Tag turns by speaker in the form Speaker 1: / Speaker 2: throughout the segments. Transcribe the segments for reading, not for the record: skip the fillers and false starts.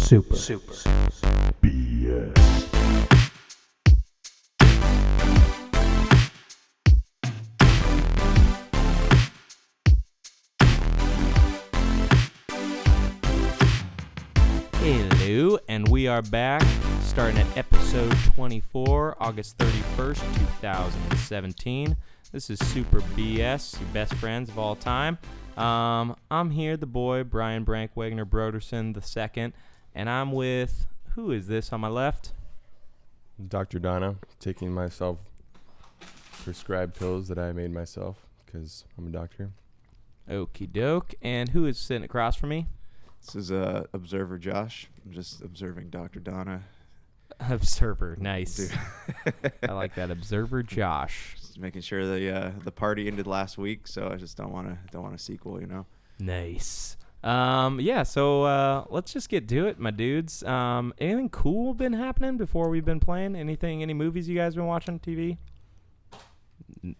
Speaker 1: Super BS. Hello, and we are back, starting at episode 24, August 31st, 2017. This is Super BS, your best friends of all time. I'm here, the boy, Brian Brank Wagner Broderson II, and I'm with, who is this on my left?
Speaker 2: Dr. Donna, taking myself prescribed pills that I made myself because I'm a doctor.
Speaker 1: Okie doke. And who is sitting across from me?
Speaker 3: This is Observer Josh. I'm just observing Dr. Donna.
Speaker 1: Observer, nice. I like that, Observer Josh.
Speaker 3: Just making sure the party ended last week, so I just don't want a sequel, you know.
Speaker 1: Nice. So let's just get to it, my dudes. Anything cool been happening before we've been playing? Any movies you guys been watching on TV?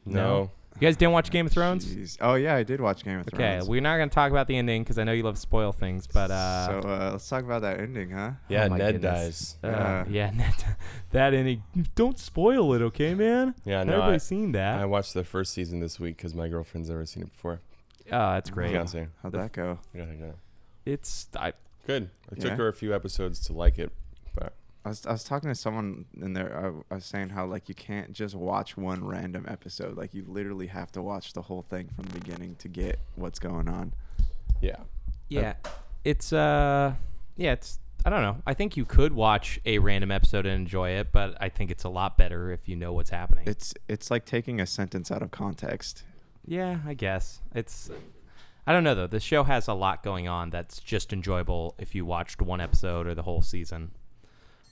Speaker 2: No.
Speaker 1: You guys didn't watch Game of Thrones?
Speaker 3: Jeez. Oh yeah, I did watch Game of Thrones.
Speaker 1: Okay, we're not going to talk about the ending because I know you love to spoil things, but
Speaker 3: so let's talk about that ending, huh?
Speaker 2: Yeah,
Speaker 1: oh my
Speaker 2: Ned
Speaker 1: goodness.
Speaker 2: dies.
Speaker 1: Yeah, Ned. That ending. Don't spoil it, okay, man?
Speaker 2: Yeah, no,
Speaker 1: Everybody's seen that.
Speaker 2: I watched the first season this week because my girlfriend's never seen it before.
Speaker 1: Oh, that's great.
Speaker 2: Fiance.
Speaker 3: How'd that go?
Speaker 2: Yeah.
Speaker 1: It's
Speaker 2: Good. It took
Speaker 3: Yeah?
Speaker 2: her a few episodes to like it, but
Speaker 3: I was talking to someone in there. I was saying how like you can't just watch one random episode. Like you literally have to watch the whole thing from the beginning to get what's going on.
Speaker 2: yeah.
Speaker 1: It's I don't know. I think you could watch a random episode and enjoy it, but I think it's a lot better if you know what's happening.
Speaker 3: It's like taking a sentence out of context.
Speaker 1: Yeah, I guess. I don't know though. The show has a lot going on that's just enjoyable if you watched one episode or the whole season.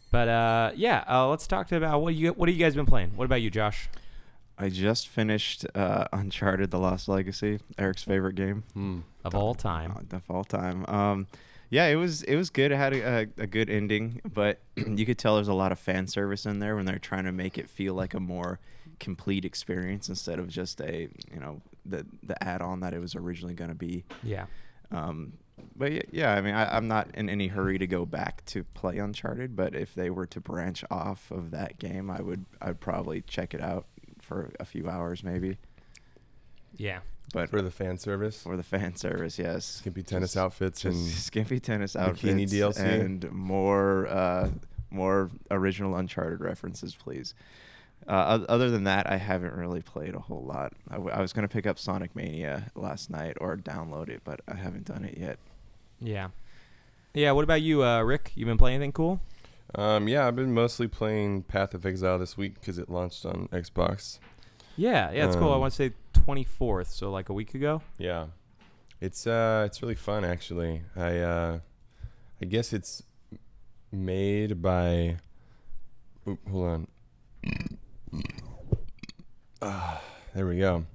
Speaker 1: But let's talk about what are you guys been playing? What about you, Josh?
Speaker 3: I just finished Uncharted: The Lost Legacy, Eric's favorite game
Speaker 1: Of all time.
Speaker 3: of all time. Yeah, it was good. It had a good ending, but you could tell there's a lot of fan service in there when they're trying to make it feel like a more complete experience instead of just the add-on that it was originally going to be.
Speaker 1: Yeah.
Speaker 3: But yeah, I mean, I'm not in any hurry to go back to play Uncharted, but if they were to branch off of that game, I'd probably check it out for a few hours maybe.
Speaker 1: Yeah.
Speaker 3: But
Speaker 2: For the fan service,
Speaker 3: for the fan service, yes.
Speaker 2: skimpy tennis outfits
Speaker 3: Just
Speaker 2: and
Speaker 3: skimpy tennis outfits
Speaker 2: bikini DLC.
Speaker 3: and more original Uncharted references, please. Other than that, I haven't really played a whole lot. I was going to pick up Sonic Mania last night or download it, but I haven't done it yet.
Speaker 1: Yeah. Yeah, what about you, Rick? You been playing anything cool?
Speaker 2: yeah, I've been mostly playing Path of Exile this week because it launched on Xbox.
Speaker 1: Yeah, it's cool. I want to say 24th, so like a week ago.
Speaker 2: Yeah, it's really fun actually. I guess it's made by. Hold on. There we go.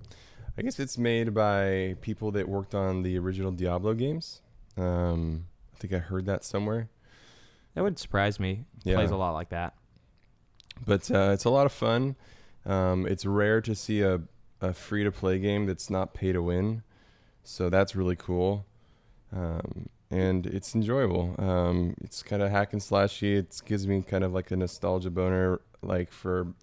Speaker 2: I guess it's made by people that worked on the original Diablo games. I think I heard that somewhere.
Speaker 1: That wouldn't surprise me. It plays a lot like that.
Speaker 2: But it's a lot of fun. It's rare to see a free-to-play game that's not pay-to-win. So that's really cool. And it's enjoyable. It's kind of hack and slashy. It gives me kind of like a nostalgia boner, like for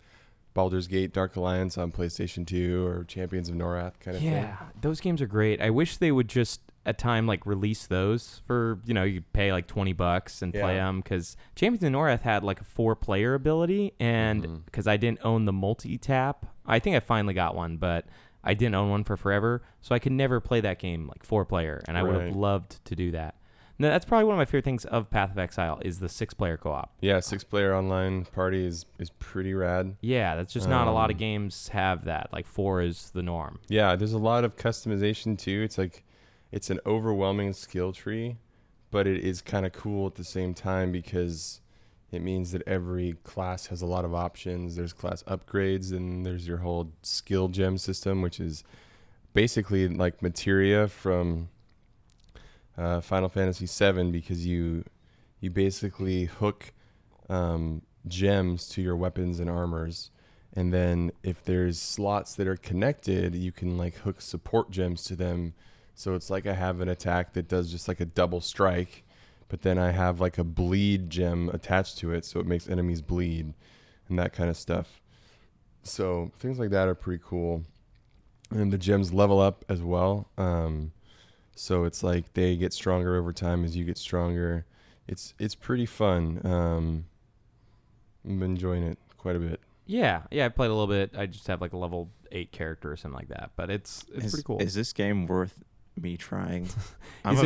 Speaker 2: Baldur's Gate Dark Alliance on PlayStation 2 or Champions of Norath kind of thing.
Speaker 1: Yeah, those games are great. I wish they would just at time like release those for, you pay like $20 and play them, because Champions of Norath had like a 4-player ability, and because I didn't own the multi-tap, I think I finally got one, but I didn't own one for forever, so I could never play that game like 4-player, and I would have loved to do that. No, that's probably one of my favorite things of Path of Exile is the 6-player co-op.
Speaker 2: Yeah, 6-player online party is pretty rad.
Speaker 1: Yeah, that's just not a lot of games have that. Like 4 is the norm.
Speaker 2: Yeah, there's a lot of customization too. It's like it's an overwhelming skill tree, but it is kind of cool at the same time because it means that every class has a lot of options. There's class upgrades, and there's your whole skill gem system, which is basically like materia from Final Fantasy VII, because you basically hook gems to your weapons and armors, and then if there's slots that are connected, you can like hook support gems to them. So it's like I have an attack that does just like a double strike, but then I have like a bleed gem attached to it, so it makes enemies bleed and that kind of stuff. So things like that are pretty cool. And the gems level up as well. So it's like they get stronger over time as you get stronger. It's pretty fun. I'm enjoying it quite a bit.
Speaker 1: Yeah, I played a little bit. I just have like a level 8 character or something like that, but it's pretty cool.
Speaker 3: Is this game worth me trying?
Speaker 1: Is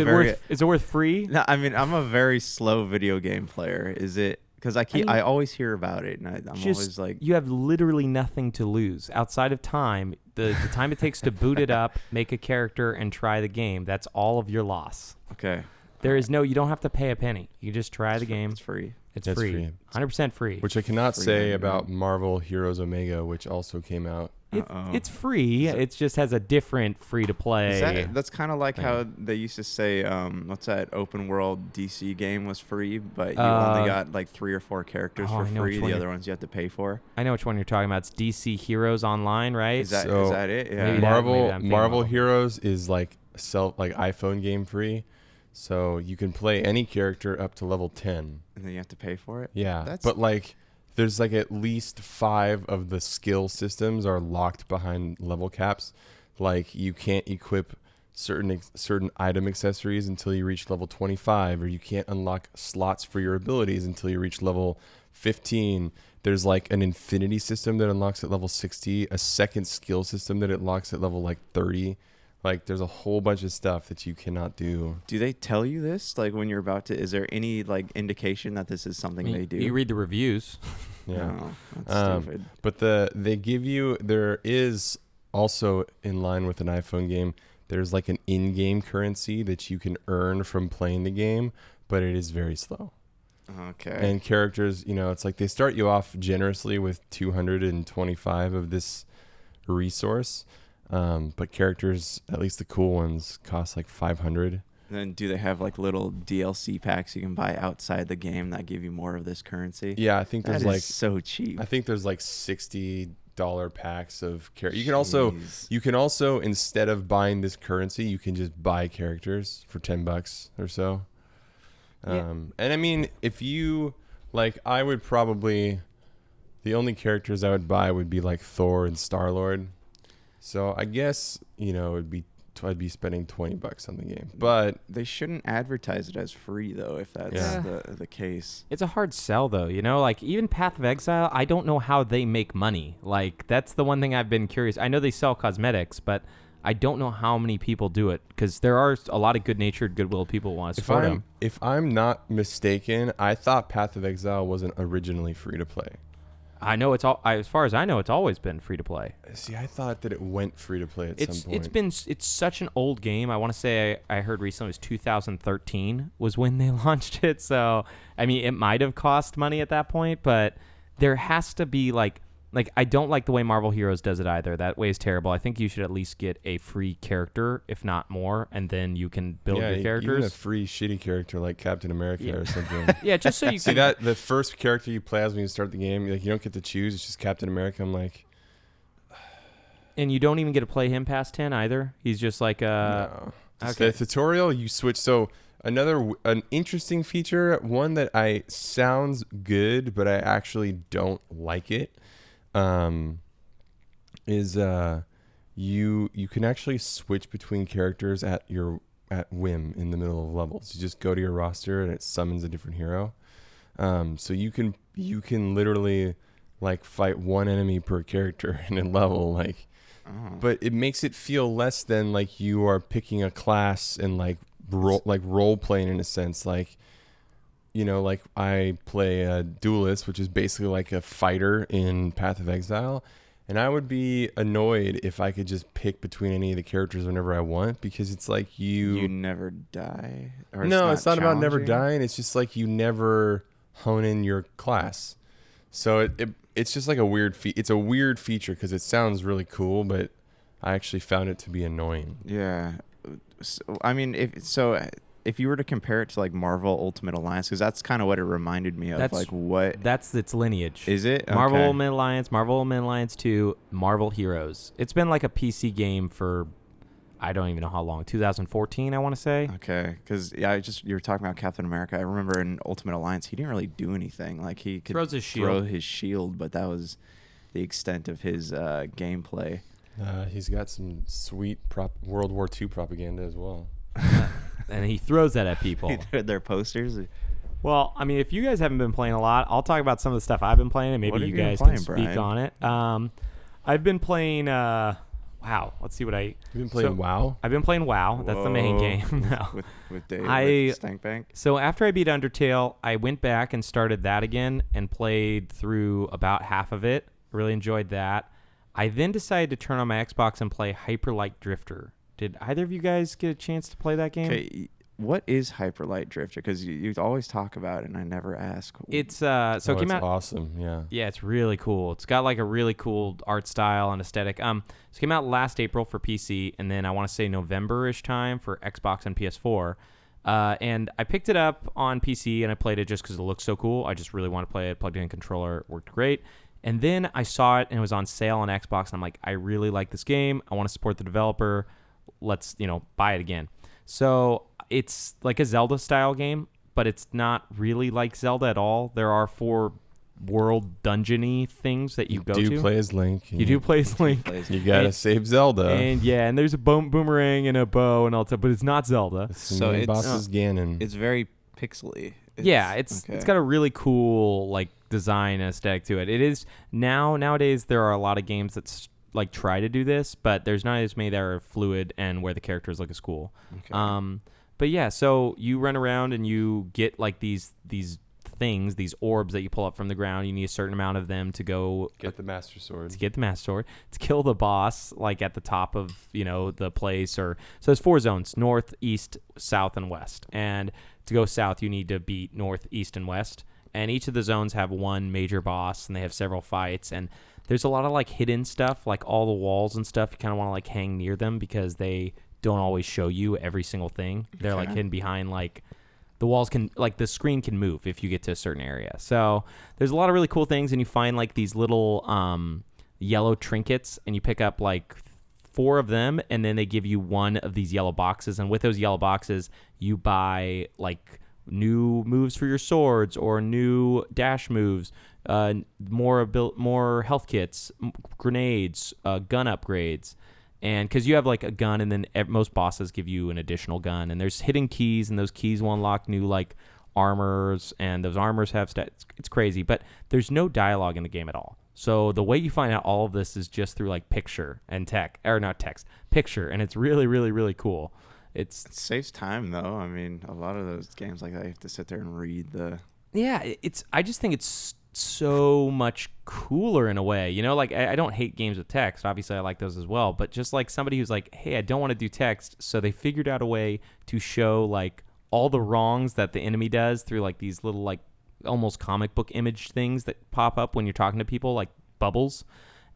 Speaker 1: it worth free?
Speaker 3: No, I mean, I'm a very slow video game player. Is it? Because I always hear about it, and I'm always like,
Speaker 1: you have literally nothing to lose outside of time. The time it takes to boot it up, make a character, and try the game. That's all of your loss.
Speaker 3: okay,
Speaker 1: You don't have to pay a penny. You can just try the game.
Speaker 3: it's free.
Speaker 1: It's
Speaker 2: That's
Speaker 1: free.
Speaker 2: free.
Speaker 1: 100% free.
Speaker 2: Which I cannot
Speaker 3: Free
Speaker 2: say
Speaker 3: game,
Speaker 2: about Marvel Heroes Omega, which also came out.
Speaker 1: It's free. It just has a different free to play.
Speaker 3: That's kind of like how they used to say, what's that open world DC game was free, but you only got like 3 or 4 characters for free. The other ones you have to pay for.
Speaker 1: I know which one you're talking about. It's DC Heroes Online, right?
Speaker 3: Is that it? Yeah.
Speaker 1: Maybe
Speaker 2: Marvel Heroes is like iPhone game free. So you can play any character up to level 10.
Speaker 3: And then you have to pay for it?
Speaker 2: Yeah. But like there's like at least 5 of the skill systems are locked behind level caps. Like you can't equip certain item accessories until you reach level 25, or you can't unlock slots for your abilities until you reach level 15. There's like an infinity system that unlocks at level 60, a second skill system that it unlocks at level like 30. Like there's a whole bunch of stuff that you cannot do.
Speaker 3: Do they tell you this? Like when you're about to, is there any like indication that this is something they do?
Speaker 1: You read the reviews.
Speaker 2: Yeah.
Speaker 3: Oh, that's stupid.
Speaker 2: But there is also in line with an iPhone game, there's like an in-game currency that you can earn from playing the game, but it is very slow.
Speaker 3: Okay.
Speaker 2: And characters, it's like they start you off generously with 225 of this resource. But characters, at least the cool ones, cost like 500.
Speaker 3: Then do they have like little DLC packs you can buy outside the game that give you more of this currency?
Speaker 2: Yeah, I think there's
Speaker 3: that is
Speaker 2: like
Speaker 3: so cheap.
Speaker 2: I think there's like $60 packs of characters. You can also instead of buying this currency, you can just buy characters for $10 or so.
Speaker 1: Yeah.
Speaker 2: And I mean, if you like, I would probably the only characters I would buy would be like Thor and Star-Lord. So I guess, I'd be spending $20 on the game. But
Speaker 3: they shouldn't advertise it as free though, if that's the case.
Speaker 1: It's a hard sell though, like even Path of Exile, I don't know how they make money. Like that's the one thing I've been curious. I know they sell cosmetics, but I don't know how many people do it because there are a lot of good-natured, goodwill people who want to support them.
Speaker 2: If I'm not mistaken, I thought Path of Exile wasn't originally free to play.
Speaker 1: I know as far as I know, it's always been free to play.
Speaker 2: See, I thought that it went free to play at some point.
Speaker 1: It's such an old game. I want to say I heard recently it was 2013 was when they launched it. So I mean, it might have cost money at that point, but there has to be like I don't like the way Marvel Heroes does it either. That way is terrible. I think you should at least get a free character, if not more, and then you can build your characters.
Speaker 2: Even a free shitty character like Captain America or something.
Speaker 1: Yeah, just so you
Speaker 2: see
Speaker 1: can.
Speaker 2: That the first character you play as when you start the game, you don't get to choose. It's just Captain America. I'm like,
Speaker 1: and you don't even get to play him past 10 either. He's just like
Speaker 2: no.
Speaker 1: Okay.
Speaker 2: The tutorial you switch. So an interesting feature, one that sounds good, but I actually don't like it. Is you can actually switch between characters at whim in the middle of levels. You just go to your roster and it summons a different hero. So you can literally like fight one enemy per character in a level, like. Oh. But it makes it feel less than like you are picking a class and like role playing in a sense, like. Like I play a duelist, which is basically like a fighter in Path of Exile. And I would be annoyed if I could just pick between any of the characters whenever I want, because it's like you
Speaker 3: never die. Or
Speaker 2: it's not about never dying. It's just like you never hone in your class. So it's just like a weird it's a weird feature because it sounds really cool, but I actually found it to be annoying.
Speaker 3: Yeah. So, I mean, if you were to compare it to like Marvel Ultimate Alliance, because that's kind of what it reminded me of.
Speaker 1: That's its lineage.
Speaker 3: Is it? Okay.
Speaker 1: Marvel Ultimate Alliance, Marvel Ultimate Alliance 2, Marvel Heroes. It's been like a PC game for, I don't even know how long. 2014, I want to say.
Speaker 3: Okay, because you were talking about Captain America. I remember in Ultimate Alliance, he didn't really do anything. Like he could
Speaker 1: Throws his
Speaker 3: throw
Speaker 1: shield.
Speaker 3: his shield, but that was the extent of his gameplay.
Speaker 2: He's got some sweet World War II propaganda as well.
Speaker 1: And he throws that at people.
Speaker 3: Their posters.
Speaker 1: Well, I mean, if you guys haven't been playing a lot, I'll talk about some of the stuff I've been playing, and maybe
Speaker 3: What have
Speaker 1: you
Speaker 3: you been
Speaker 1: guys
Speaker 3: playing,
Speaker 1: can speak
Speaker 3: Brian?
Speaker 1: on it. I've been playing. Wow, let's see what I.
Speaker 2: You've been playing WoW?
Speaker 1: I've been playing WoW. That's the main
Speaker 3: Whoa.
Speaker 1: game. No.
Speaker 3: with Dave,
Speaker 1: I-
Speaker 3: with Stank Bank.
Speaker 1: So after I beat Undertale, I went back and started that again and played through about half of it. Really enjoyed that. I then decided to turn on my Xbox and play Hyper Light Drifter. Did either of you guys get a chance to play that game?
Speaker 3: Okay, what is Hyper Light Drifter? Because you always talk about it, and I never ask.
Speaker 1: It's so it came
Speaker 2: it's
Speaker 1: out.
Speaker 2: awesome. Yeah.
Speaker 1: Yeah, it's really cool. It's got like a really cool art style and aesthetic. So it came out last April for PC, and then I want to say November-ish time for Xbox and PS4. And I picked it up on PC and I played it just because it looks so cool. I just really want to play it. Plugged in a controller, it worked great. And then I saw it and it was on sale on Xbox. And I'm like, I really like this game. I want to support the developer. Let's buy it again. So it's like a Zelda style game, but it's not really like Zelda at all. There are 4 world dungeony things that you go to.
Speaker 2: You do play as Link.
Speaker 1: You do play as Link.
Speaker 2: You gotta save Zelda.
Speaker 1: And there's a boomerang and a bow and all that, but it's not Zelda.
Speaker 3: So
Speaker 2: The
Speaker 3: it's-
Speaker 2: boss is Ganon.
Speaker 3: It's very pixely.
Speaker 1: It's got a really cool like design aesthetic to it. It is nowadays there are a lot of games that like try to do this, but there's not as many that are fluid and where the characters look as cool.
Speaker 3: Okay.
Speaker 1: But yeah, so you run around and you get like these things, these orbs that you pull up from the ground. You need a certain amount of them to go
Speaker 2: Get the Master Sword.
Speaker 1: to get the Master Sword, to kill the boss, like at the top of the place. Or so there's 4 zones: north, east, south, and west. And to go south, you need to beat north, east, and west. And each of the zones have one major boss, and they have several fights. And there's a lot of like hidden stuff, like all the walls and stuff. You kind of want to like hang near them because they don't always show you every single thing. They're like hidden behind like. The walls can, like the screen can move if you get to a certain area. So there's a lot of really cool things, and you find like these little yellow trinkets, and you pick up like 4 of them, and then they give you 1 of these yellow boxes. And with those yellow boxes, you buy like new moves for your swords or new dash moves, more health kits, grenades, gun upgrades. And because you have like a gun, and then most bosses give you an additional gun, and there's hidden keys, and those keys will unlock new like armors, and those armors have stats. It's crazy, but there's no dialogue in the game at all. So the way you find out all of this is just through like picture and picture, and it's really, really, really cool.
Speaker 3: It saves time though. I mean, a lot of those games like that, you have to sit there and read the.
Speaker 1: Yeah, I just think it's so much cooler in a way, like I don't hate games with text. Obviously I like those as well, but just like somebody who's like, hey, I don't want to do text, so they figured out a way to show like all the wrongs that the enemy does through like these little like almost comic book image things that pop up when you're talking to people, like bubbles.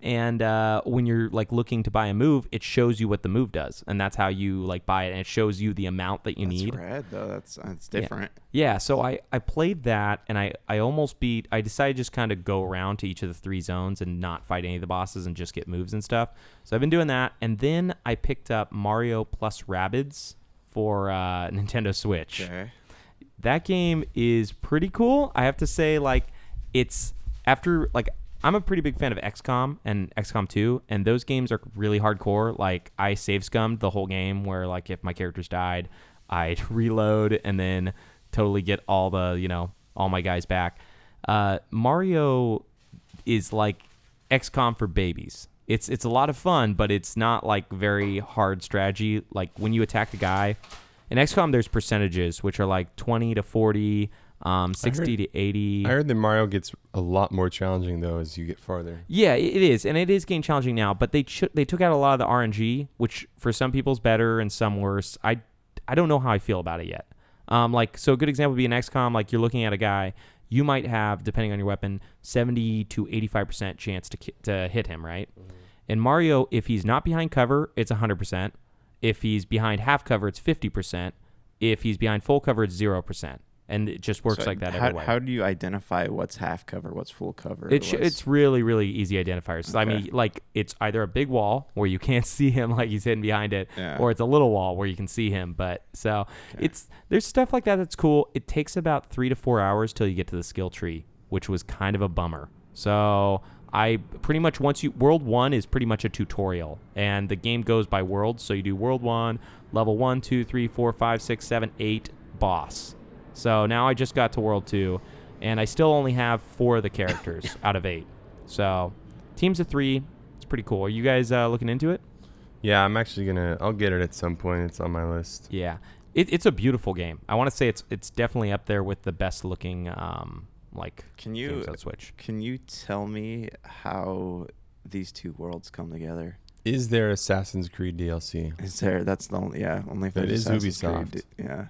Speaker 1: And when you're like looking to buy a move, it shows you what the move does, and that's how you like buy it, and it shows you the amount that you need.
Speaker 3: That's rad though. That's different.
Speaker 1: Yeah, so I played that, and I almost beat. I decided to just kind of go around to each of the 3 zones and not fight any of the bosses and just get moves and stuff. So I've been doing that, and then I picked up Mario plus Rabbids for Nintendo Switch.
Speaker 3: Okay.
Speaker 1: That game is pretty cool. I have to say, like, it's after like. I'm a pretty big fan of XCOM and XCOM 2, and those games are really hardcore. Like, I save scummed the whole game where, like, if my characters died, I'd reload and then totally get all the, all my guys back. Mario is like XCOM for babies. It's a lot of fun, but it's not, like, very hard strategy. Like, when you attack a guy, in XCOM there's percentages, which are, like, 20 to 40, 60 to 80.
Speaker 2: I heard that Mario gets a lot more challenging though as you get farther.
Speaker 1: Yeah, it is, and it is getting challenging now. But they took out a lot of the RNG, which for some people is better and some worse. I don't know how I feel about it yet. So a good example would be in XCOM. Like, you're looking at a guy, you might have, depending on your weapon, 70 to 85% chance to hit him, right? Mm-hmm. In Mario, if he's not behind cover, it's 100%. If he's behind half cover, it's 50%. If he's behind full cover, it's 0%. and it just works
Speaker 3: So
Speaker 1: like that
Speaker 3: how,
Speaker 1: everywhere.
Speaker 3: how do you identify what's half cover, what's full cover?
Speaker 1: It's really, really easy identifiers.
Speaker 3: Okay.
Speaker 1: I mean, like, it's either a big wall where you can't see him, like he's hidden behind it,
Speaker 3: Yeah.
Speaker 1: or it's a little wall where you can see him. But so
Speaker 3: Okay.
Speaker 1: there's stuff like that that's cool. It takes about 3 to 4 hours till you get to the skill tree, which was kind of a bummer. So I pretty much World 1 is pretty much a tutorial, and the game goes by worlds. So you do World 1, level 1, 2, 3, 4, 5, 6, 7, 8, boss. So now I just got to World 2, and I still only have 4 of the characters out of 8. So teams of 3, it's pretty cool. Are you guys looking into it?
Speaker 2: Yeah, I'm actually I'll get it at some point. It's on my list.
Speaker 1: Yeah. It's a beautiful game. I want to say it's definitely up there with the best looking games on Switch.
Speaker 3: Can you tell me how these two worlds come together?
Speaker 2: Is there Assassin's Creed DLC?
Speaker 3: Is there? That's the only. Yeah, only if
Speaker 2: That
Speaker 3: there's
Speaker 2: is
Speaker 3: Assassin's Creed.
Speaker 2: Ubisoft.
Speaker 3: Yeah.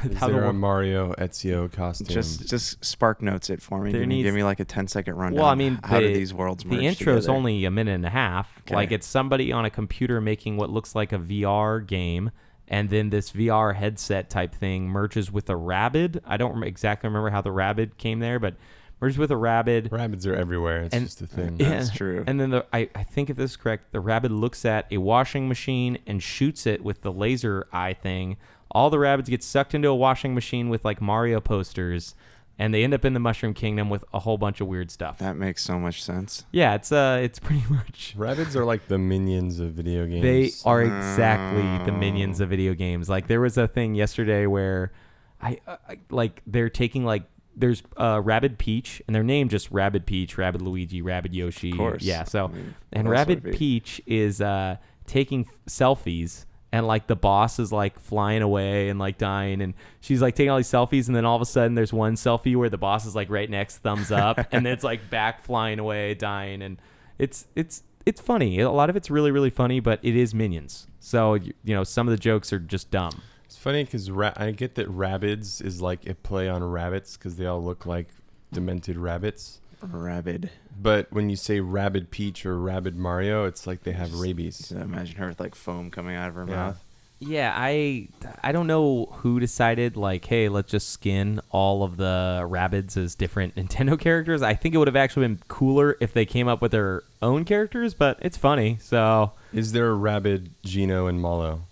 Speaker 2: Is
Speaker 1: How the
Speaker 2: there a
Speaker 1: one-
Speaker 2: Mario Ezio costume?
Speaker 3: Just spark notes it for me.
Speaker 1: There
Speaker 3: Give
Speaker 1: needs-
Speaker 3: me like a 10-second rundown.
Speaker 1: Well, I mean,
Speaker 3: how do these worlds merge
Speaker 1: the intro's
Speaker 3: together?
Speaker 1: only a minute and a half.
Speaker 3: Okay.
Speaker 1: Like, it's somebody on a computer making what looks like a VR game, and then this VR headset type thing merges with a rabbit. I don't exactly remember how the rabbit came there, but merges with a rabbit.
Speaker 2: Rabbids are everywhere. It's
Speaker 1: And-
Speaker 2: just a thing.
Speaker 3: Yeah. That's true.
Speaker 1: And then I think if this is correct, the rabbit looks at a washing machine and shoots it with the laser eye thing. All the rabbits get sucked into a washing machine with like Mario posters, and they end up in the Mushroom Kingdom with a whole bunch of weird stuff.
Speaker 3: That makes so much sense.
Speaker 1: Yeah, it's pretty much.
Speaker 2: Rabbids are like the minions of video games.
Speaker 1: They are exactly the minions of video games. Like, there was a thing yesterday where I like they're taking like there's Rabbid Peach, and they're named just Rabbid Peach, Rabbid Luigi, Rabbid Yoshi.
Speaker 3: Of course.
Speaker 1: Yeah. So
Speaker 3: I mean,
Speaker 1: and
Speaker 3: what else would
Speaker 1: Rabbid
Speaker 3: it be?
Speaker 1: Peach is taking selfies. And, like, the boss is, like, flying away and, like, dying. And she's, like, taking all these selfies. And then all of a sudden there's one selfie where the boss is, like, right next, thumbs up. And then it's, like, back flying away, dying. And it's funny. A lot of it's really, really funny. But it is Minions. So, you know, some of the jokes are just dumb.
Speaker 2: It's funny because I get that Rabbids is like a play on rabbits because they all look like demented rabbits.
Speaker 3: Rabid.
Speaker 2: But when you say Rabbid Peach or Rabbid Mario, it's like they have rabies.
Speaker 3: So imagine her with like foam coming out of her
Speaker 2: Yeah.
Speaker 3: mouth.
Speaker 1: Yeah, I don't know who decided, like, hey, let's just skin all of the Rabbids as different Nintendo characters. I think it would have actually been cooler if they came up with their own characters, but it's funny, so
Speaker 2: Is there a Rabbid Gino and Malo?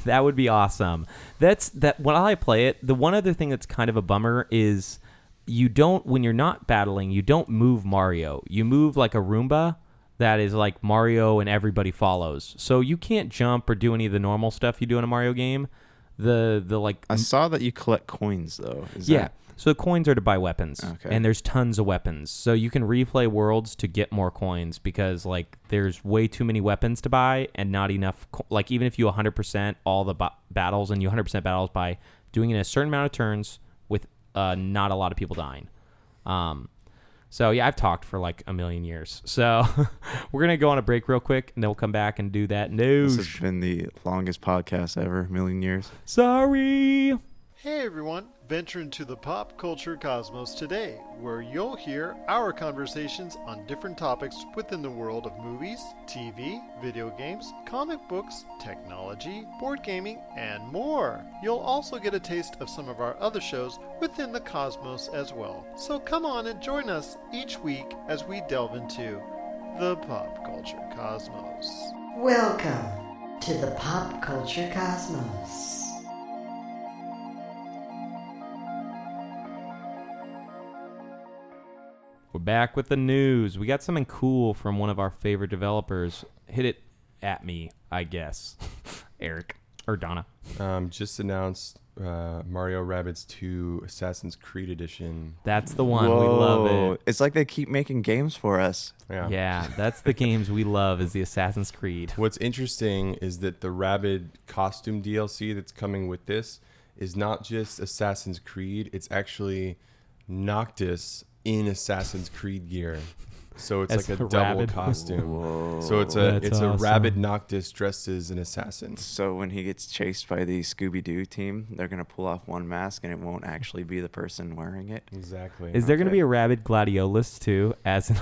Speaker 1: that would be awesome. When I play it, the one other thing that's kind of a bummer is when you're not battling, you don't move Mario. You move like a Roomba that is like Mario and everybody follows. So you can't jump or do any of the normal stuff you do in a Mario game.
Speaker 3: I saw that you collect coins though.
Speaker 1: Yeah. So the coins are to buy weapons.
Speaker 3: Okay.
Speaker 1: And there's tons of weapons. So you can replay worlds to get more coins because like there's way too many weapons to buy and not enough. Like even if you 100% all the battles and you 100% battles by doing it in a certain amount of turns with not a lot of people dying. So yeah, I've talked for like a million years. So we're going to go on a break real quick and then we'll come back and do that news.
Speaker 3: This has been the longest podcast ever, million years.
Speaker 1: Sorry.
Speaker 4: Hey everyone, venture into the pop culture cosmos today, where you'll hear our conversations on different topics within the world of movies, TV, video games, comic books, technology, board gaming, and more. You'll also get a taste of some of our other shows within the cosmos as well. So come on and join us each week as we delve into the pop culture cosmos.
Speaker 5: Welcome to the Pop Culture Cosmos.
Speaker 1: We're back with the news. We got something cool from one of our favorite developers. Hit it at me, I guess. Eric or Donna.
Speaker 2: Just announced Mario Rabbids 2 Assassin's Creed Edition.
Speaker 1: That's the one. We love it.
Speaker 3: It's like they keep making games for us.
Speaker 1: Yeah, that's the games we love is the Assassin's Creed.
Speaker 2: What's interesting is that the Rabbid costume DLC that's coming with this is not just Assassin's Creed. It's actually Noctis in Assassin's Creed gear. So it's
Speaker 1: As
Speaker 2: like a
Speaker 1: a
Speaker 2: double
Speaker 1: rabbit?
Speaker 2: costume.
Speaker 3: Whoa.
Speaker 2: So it's
Speaker 1: That's
Speaker 2: a
Speaker 1: awesome.
Speaker 2: Rabbid Noctis dressed as an assassin.
Speaker 3: So when he gets chased by the Scooby-Doo team, they're going to pull off one mask and it won't actually be the person wearing it.
Speaker 2: Exactly.
Speaker 1: Is there going to
Speaker 3: Okay.
Speaker 1: be a rabid gladiolus too,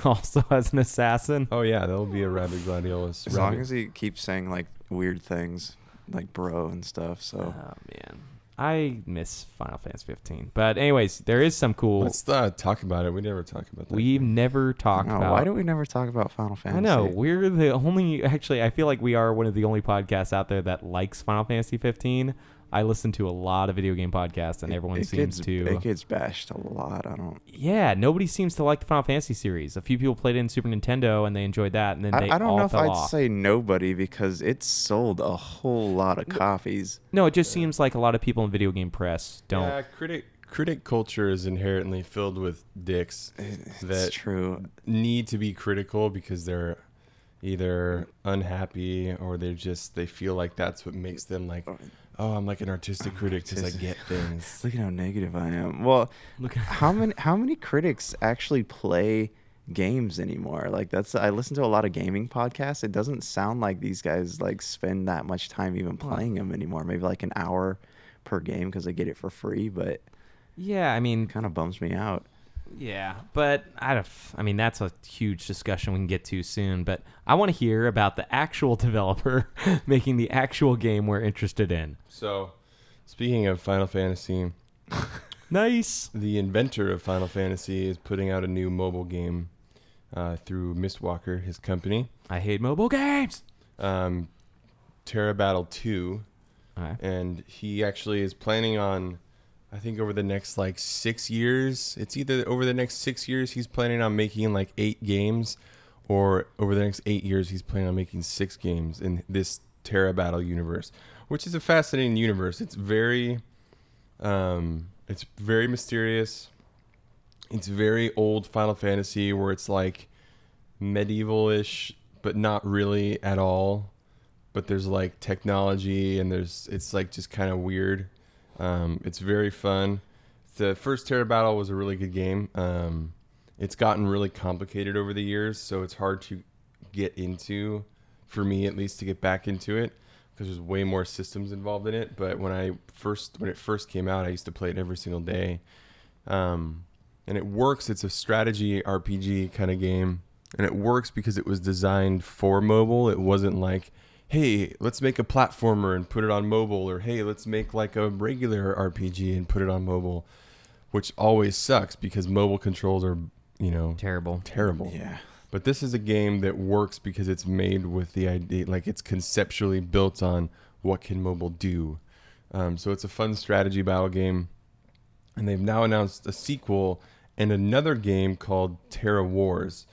Speaker 1: also as an assassin?
Speaker 2: Oh yeah, there'll be a Rabbid Gladiolus.
Speaker 3: As long as he keeps saying like weird things like bro and stuff. So
Speaker 1: Oh man. I miss Final Fantasy 15. But anyways, there is some cool.
Speaker 2: Let's talk about it. We never talk about that.
Speaker 1: We've never talked about.
Speaker 3: Why do we never talk about Final Fantasy?
Speaker 1: I know we're the only. Actually, I feel like we are one of the only podcasts out there that likes Final Fantasy 15. I listen to a lot of video game podcasts, and everyone seems to.
Speaker 3: It gets bashed a lot. I don't.
Speaker 1: Yeah, nobody seems to like the Final Fantasy series. A few people played it in Super Nintendo, and they enjoyed that, and then they
Speaker 3: I don't
Speaker 1: all
Speaker 3: know if
Speaker 1: fell
Speaker 3: I'd
Speaker 1: off.
Speaker 3: say nobody because it sold a whole lot of copies.
Speaker 1: No, it just seems like a lot of people in video game press don't.
Speaker 2: Yeah, critic culture is inherently filled with dicks that
Speaker 3: true.
Speaker 2: need to be critical because they're either unhappy or they feel like that's what makes them like, oh, I'm like an artistic critic because I get things.
Speaker 3: Look at how negative I am. Well,
Speaker 1: Look at
Speaker 3: how many critics actually play games anymore? Like I listen to a lot of gaming podcasts. It doesn't sound like these guys like spend that much time even playing them anymore. Maybe like an hour per game because they get it for free, but
Speaker 1: Yeah, I mean,
Speaker 3: it kind of bums me out.
Speaker 1: yeah, but I mean, that's a huge discussion we can get to soon. But I want to hear about the actual developer making the actual game we're interested in.
Speaker 2: So, speaking of Final Fantasy,
Speaker 1: Nice.
Speaker 2: the inventor of Final Fantasy is putting out a new mobile game through Mistwalker, his company.
Speaker 1: I hate mobile games.
Speaker 2: Terra Battle 2.
Speaker 1: Okay.
Speaker 2: And he actually is planning on, I think over the next like 6 years, it's either over the next 6 years he's planning on making like 8 games, or over the next 8 years he's planning on making 6 games in this Terra Battle universe, which is a fascinating universe. It's very mysterious. It's very old Final Fantasy where it's like medieval-ish, but not really at all. But there's like technology and it's like just kind of weird. It's very fun. The first Terra Battle was a really good game. It's gotten really complicated over the years, so it's hard to get into, for me at least, to get back into it because there's way more systems involved in it. But when it first came out, I used to play it every single day. And it works. It's a strategy RPG kind of game, and it works because it was designed for mobile. It wasn't like, hey, let's make a platformer and put it on mobile, or hey, let's make like a regular RPG and put it on mobile, which always sucks because mobile controls are,
Speaker 1: Terrible.
Speaker 3: Yeah.
Speaker 2: But this is a game that works because it's made with the idea, like it's conceptually built on what can mobile do. So it's a fun strategy battle game, and they've now announced a sequel and another game called Terra Wars.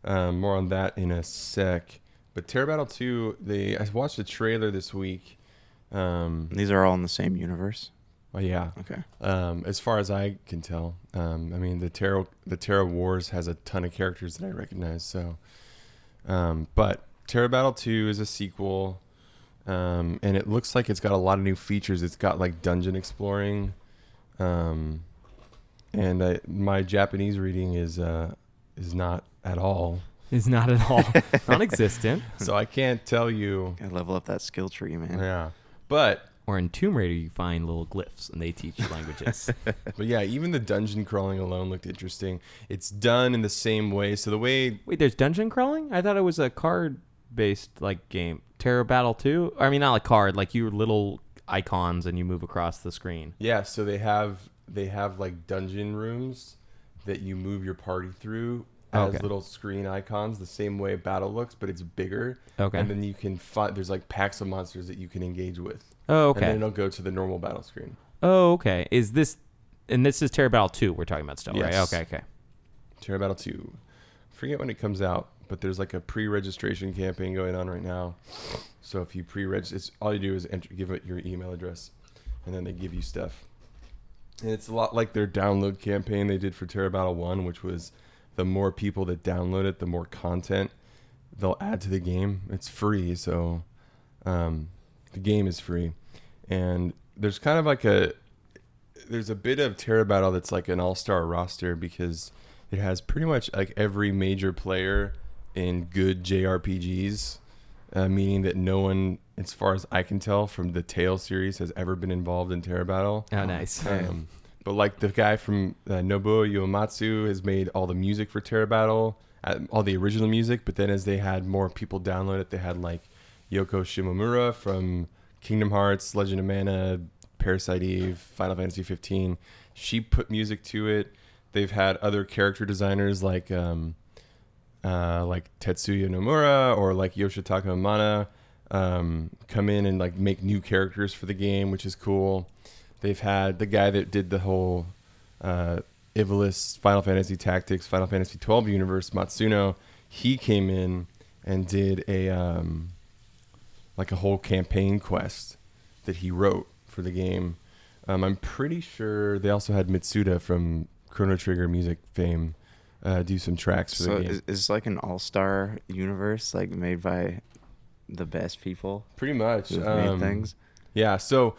Speaker 2: More on that in a sec. But Terra Battle 2, I watched a trailer this week.
Speaker 3: These are all in the same universe.
Speaker 2: Oh yeah.
Speaker 3: Okay.
Speaker 2: As far as I can tell, I mean the Terra Wars has a ton of characters that I recognize. So, but Terra Battle 2 is a sequel, and it looks like it's got a lot of new features. It's got like dungeon exploring, and my Japanese reading is not at all.
Speaker 1: Is not at all non-existent.
Speaker 2: So I can't tell you.
Speaker 3: Gotta level up that skill tree, man.
Speaker 2: Yeah, but
Speaker 1: Or in Tomb Raider, you find little glyphs, and they teach you languages.
Speaker 2: yeah, even the dungeon crawling alone looked interesting. It's done in the same way. So the way
Speaker 1: Wait, there's dungeon crawling? I thought it was a card-based like game. Terra Battle 2? I mean, not like card, like you little icons, and you move across the screen.
Speaker 2: Yeah, so they have like dungeon rooms that you move your party through as
Speaker 1: Okay.
Speaker 2: little screen icons, the same way Battle looks, but it's bigger.
Speaker 1: Okay.
Speaker 2: And then you can fight. There's like packs of monsters that you can engage with.
Speaker 1: Oh,
Speaker 2: And then
Speaker 1: okay.
Speaker 2: it'll go to the normal battle screen.
Speaker 1: Oh, okay. Is this Terra Battle 2 we're talking about still, right?
Speaker 2: Yes.
Speaker 1: Okay.
Speaker 2: Terra Battle 2. Forget when it comes out, but there's like a pre-registration campaign going on right now. So if you pre-register, all you do is give it your email address, and then they give you stuff. And it's a lot like their download campaign they did for Terra Battle 1, which was the more people that download it, the more content they'll add to the game. It's free, so the game is free. And there's kind of like there's a bit of Terra Battle that's like an all-star roster because it has pretty much like every major player in good JRPGs, meaning that no one, as far as I can tell from the Tale series, has ever been involved in Terra Battle.
Speaker 1: Oh, nice.
Speaker 2: But like the guy from Nobuo Uematsu has made all the music for Terra Battle, all the original music. But then as they had more people download it, they had like Yoko Shimomura from Kingdom Hearts, Legend of Mana, Parasite Eve, Final Fantasy 15. She put music to it. They've had other character designers like Tetsuya Nomura or like Yoshitaka Amano come in and like make new characters for the game, which is cool. They've had the guy that did the whole Ivalice Final Fantasy Tactics, Final Fantasy 12 universe, Matsuno. He came in and did a like a whole campaign quest that he wrote for the game. I'm pretty sure they also had Mitsuda from Chrono Trigger music fame do some tracks for the game.
Speaker 3: So is like an all-star universe like made by the best people?
Speaker 2: Pretty much.
Speaker 3: Who've made things?
Speaker 2: Yeah, so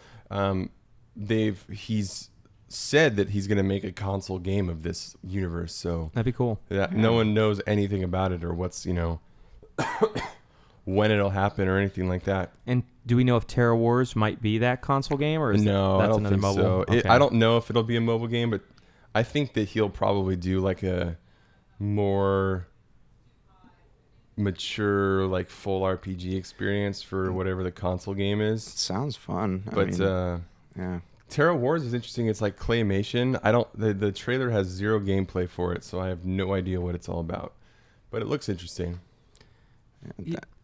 Speaker 2: he's said that he's going to make a console game of this universe, so
Speaker 1: That'd be cool.
Speaker 2: that no one knows anything about it or what's, when it'll happen or anything like that.
Speaker 1: And do we know if Terra Wars might be that console game, or is
Speaker 2: No,
Speaker 1: that's
Speaker 2: I don't
Speaker 1: another
Speaker 2: think
Speaker 1: mobile?
Speaker 2: so.
Speaker 1: Okay.
Speaker 2: I don't know if it'll be a mobile game, but I think that he'll probably do like a more mature, like full RPG experience for whatever the console game is.
Speaker 3: Sounds fun.
Speaker 2: But
Speaker 3: yeah.
Speaker 2: Terra Wars is interesting. It's like claymation. The trailer has zero gameplay for it, so I have no idea what it's all about. But it looks interesting.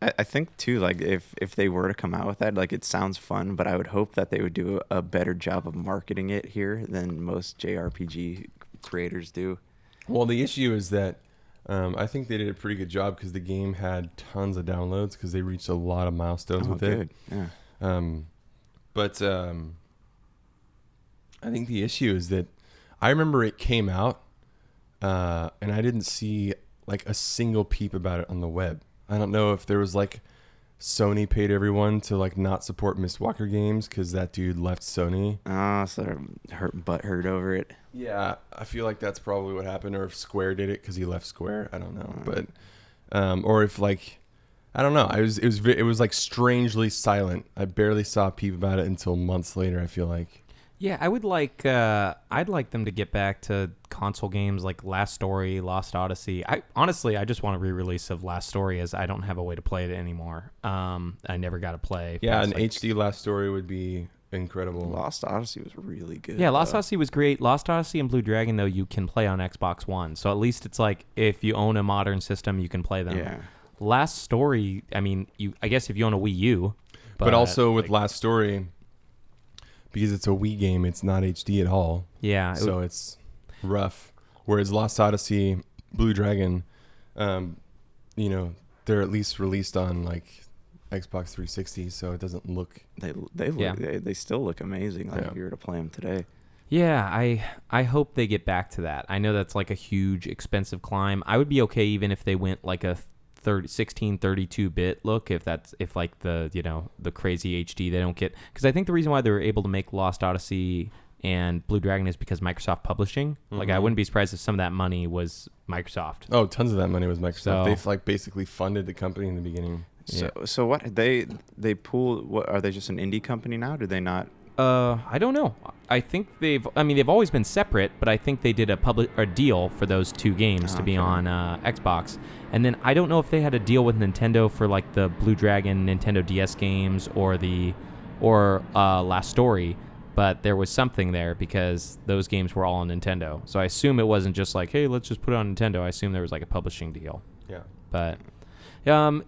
Speaker 3: I think too, like if they were to come out with that, like it sounds fun, but I would hope that they would do a better job of marketing it here than most JRPG creators do.
Speaker 2: Well, the issue is that I think they did a pretty good job because the game had tons of downloads because they reached a lot of milestones with
Speaker 3: good.
Speaker 2: it.
Speaker 3: Yeah.
Speaker 2: But I think the issue is that I remember it came out and I didn't see like a single peep about it on the web. I don't know if there was like Sony paid everyone to like not support Miss Walker games because that dude left Sony.
Speaker 3: So they're butthurt over it.
Speaker 2: Yeah, I feel like that's probably what happened. Or if Square did it because he left Square. I don't know, but or if like I don't know. It was like strangely silent. I barely saw a peep about it until months later. I feel like.
Speaker 1: Yeah, I would like. I'd like them to get back to console games like Last Story, Lost Odyssey. I just want a re-release of Last Story, as I don't have a way to play it anymore. I never got to play.
Speaker 2: Yeah, an
Speaker 1: like,
Speaker 2: HD Last Story would be incredible.
Speaker 3: Lost Odyssey was really good.
Speaker 1: Yeah, Lost Odyssey was great. Lost Odyssey and Blue Dragon, though, you can play on Xbox One, so at least it's like if you own a modern system, you can play them.
Speaker 3: Yeah.
Speaker 1: Last Story, I mean, I guess if you own a Wii U,
Speaker 2: but also with Last Story. Because it's a Wii game, it's not HD at all.
Speaker 1: Yeah.
Speaker 2: So it's rough. Whereas Lost Odyssey, Blue Dragon, they're at least released on like Xbox 360, so it doesn't look.
Speaker 3: They still look amazing. Like if you were to play them today.
Speaker 1: Yeah, I hope they get back to that. I know that's like a huge, expensive climb. I would be okay even if they went like a 32-bit look, if like the crazy HD they don't get, because I think the reason why they were able to make Lost Odyssey and Blue Dragon is because Microsoft Publishing. Mm-hmm. Like I wouldn't be surprised if some of that money was Microsoft.
Speaker 2: Oh, tons of that money was Microsoft. They've like basically funded the company in the beginning.
Speaker 3: So what they pool? What are they, just an indie company now? Do they not?
Speaker 1: I don't know. I think they've always been separate, but I think they did a deal for those two games to be on Xbox. And then I don't know if they had a deal with Nintendo for like the Blue Dragon Nintendo DS games or Last Story, but there was something there because those games were all on Nintendo. So I assume it wasn't just like, hey, let's just put it on Nintendo. I assume there was like a publishing deal.
Speaker 2: Yeah.
Speaker 1: But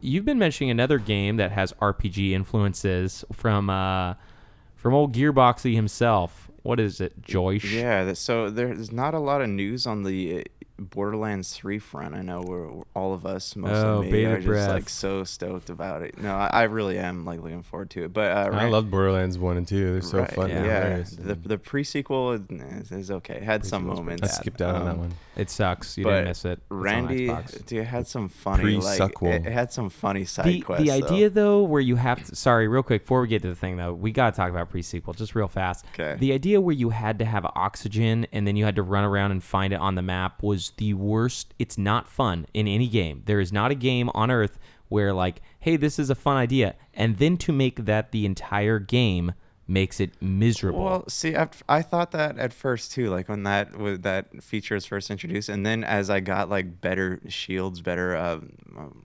Speaker 1: you've been mentioning another game that has RPG influences from old Gearboxy himself. What is it, Joyce?
Speaker 3: Yeah, so there's not a lot of news on the Borderlands 3 front. I know we're all of us, mostly me, are just like so stoked about it. No, I really am like looking forward to it. But
Speaker 2: I love Borderlands 1 and 2. They're so fun.
Speaker 3: Yeah, the pre-sequel is okay. It had some moments.
Speaker 2: I skipped out on that one.
Speaker 1: It sucks. You didn't miss it.
Speaker 3: Randy, dude, it had some funny it had some funny side quests.
Speaker 1: The idea though, where you have to, sorry, real quick before we get to the thing though, we gotta talk about pre-sequel just real fast.
Speaker 3: Okay.
Speaker 1: The idea where you had to have oxygen and then you had to run around and find it on the map was the worst. It's not fun in any game. There is not a game on Earth where like, hey, this is a fun idea, and then to make that the entire game makes it miserable.
Speaker 3: Well, see, I thought that at first too, like when that feature was first introduced, and then as I got like better shields, better I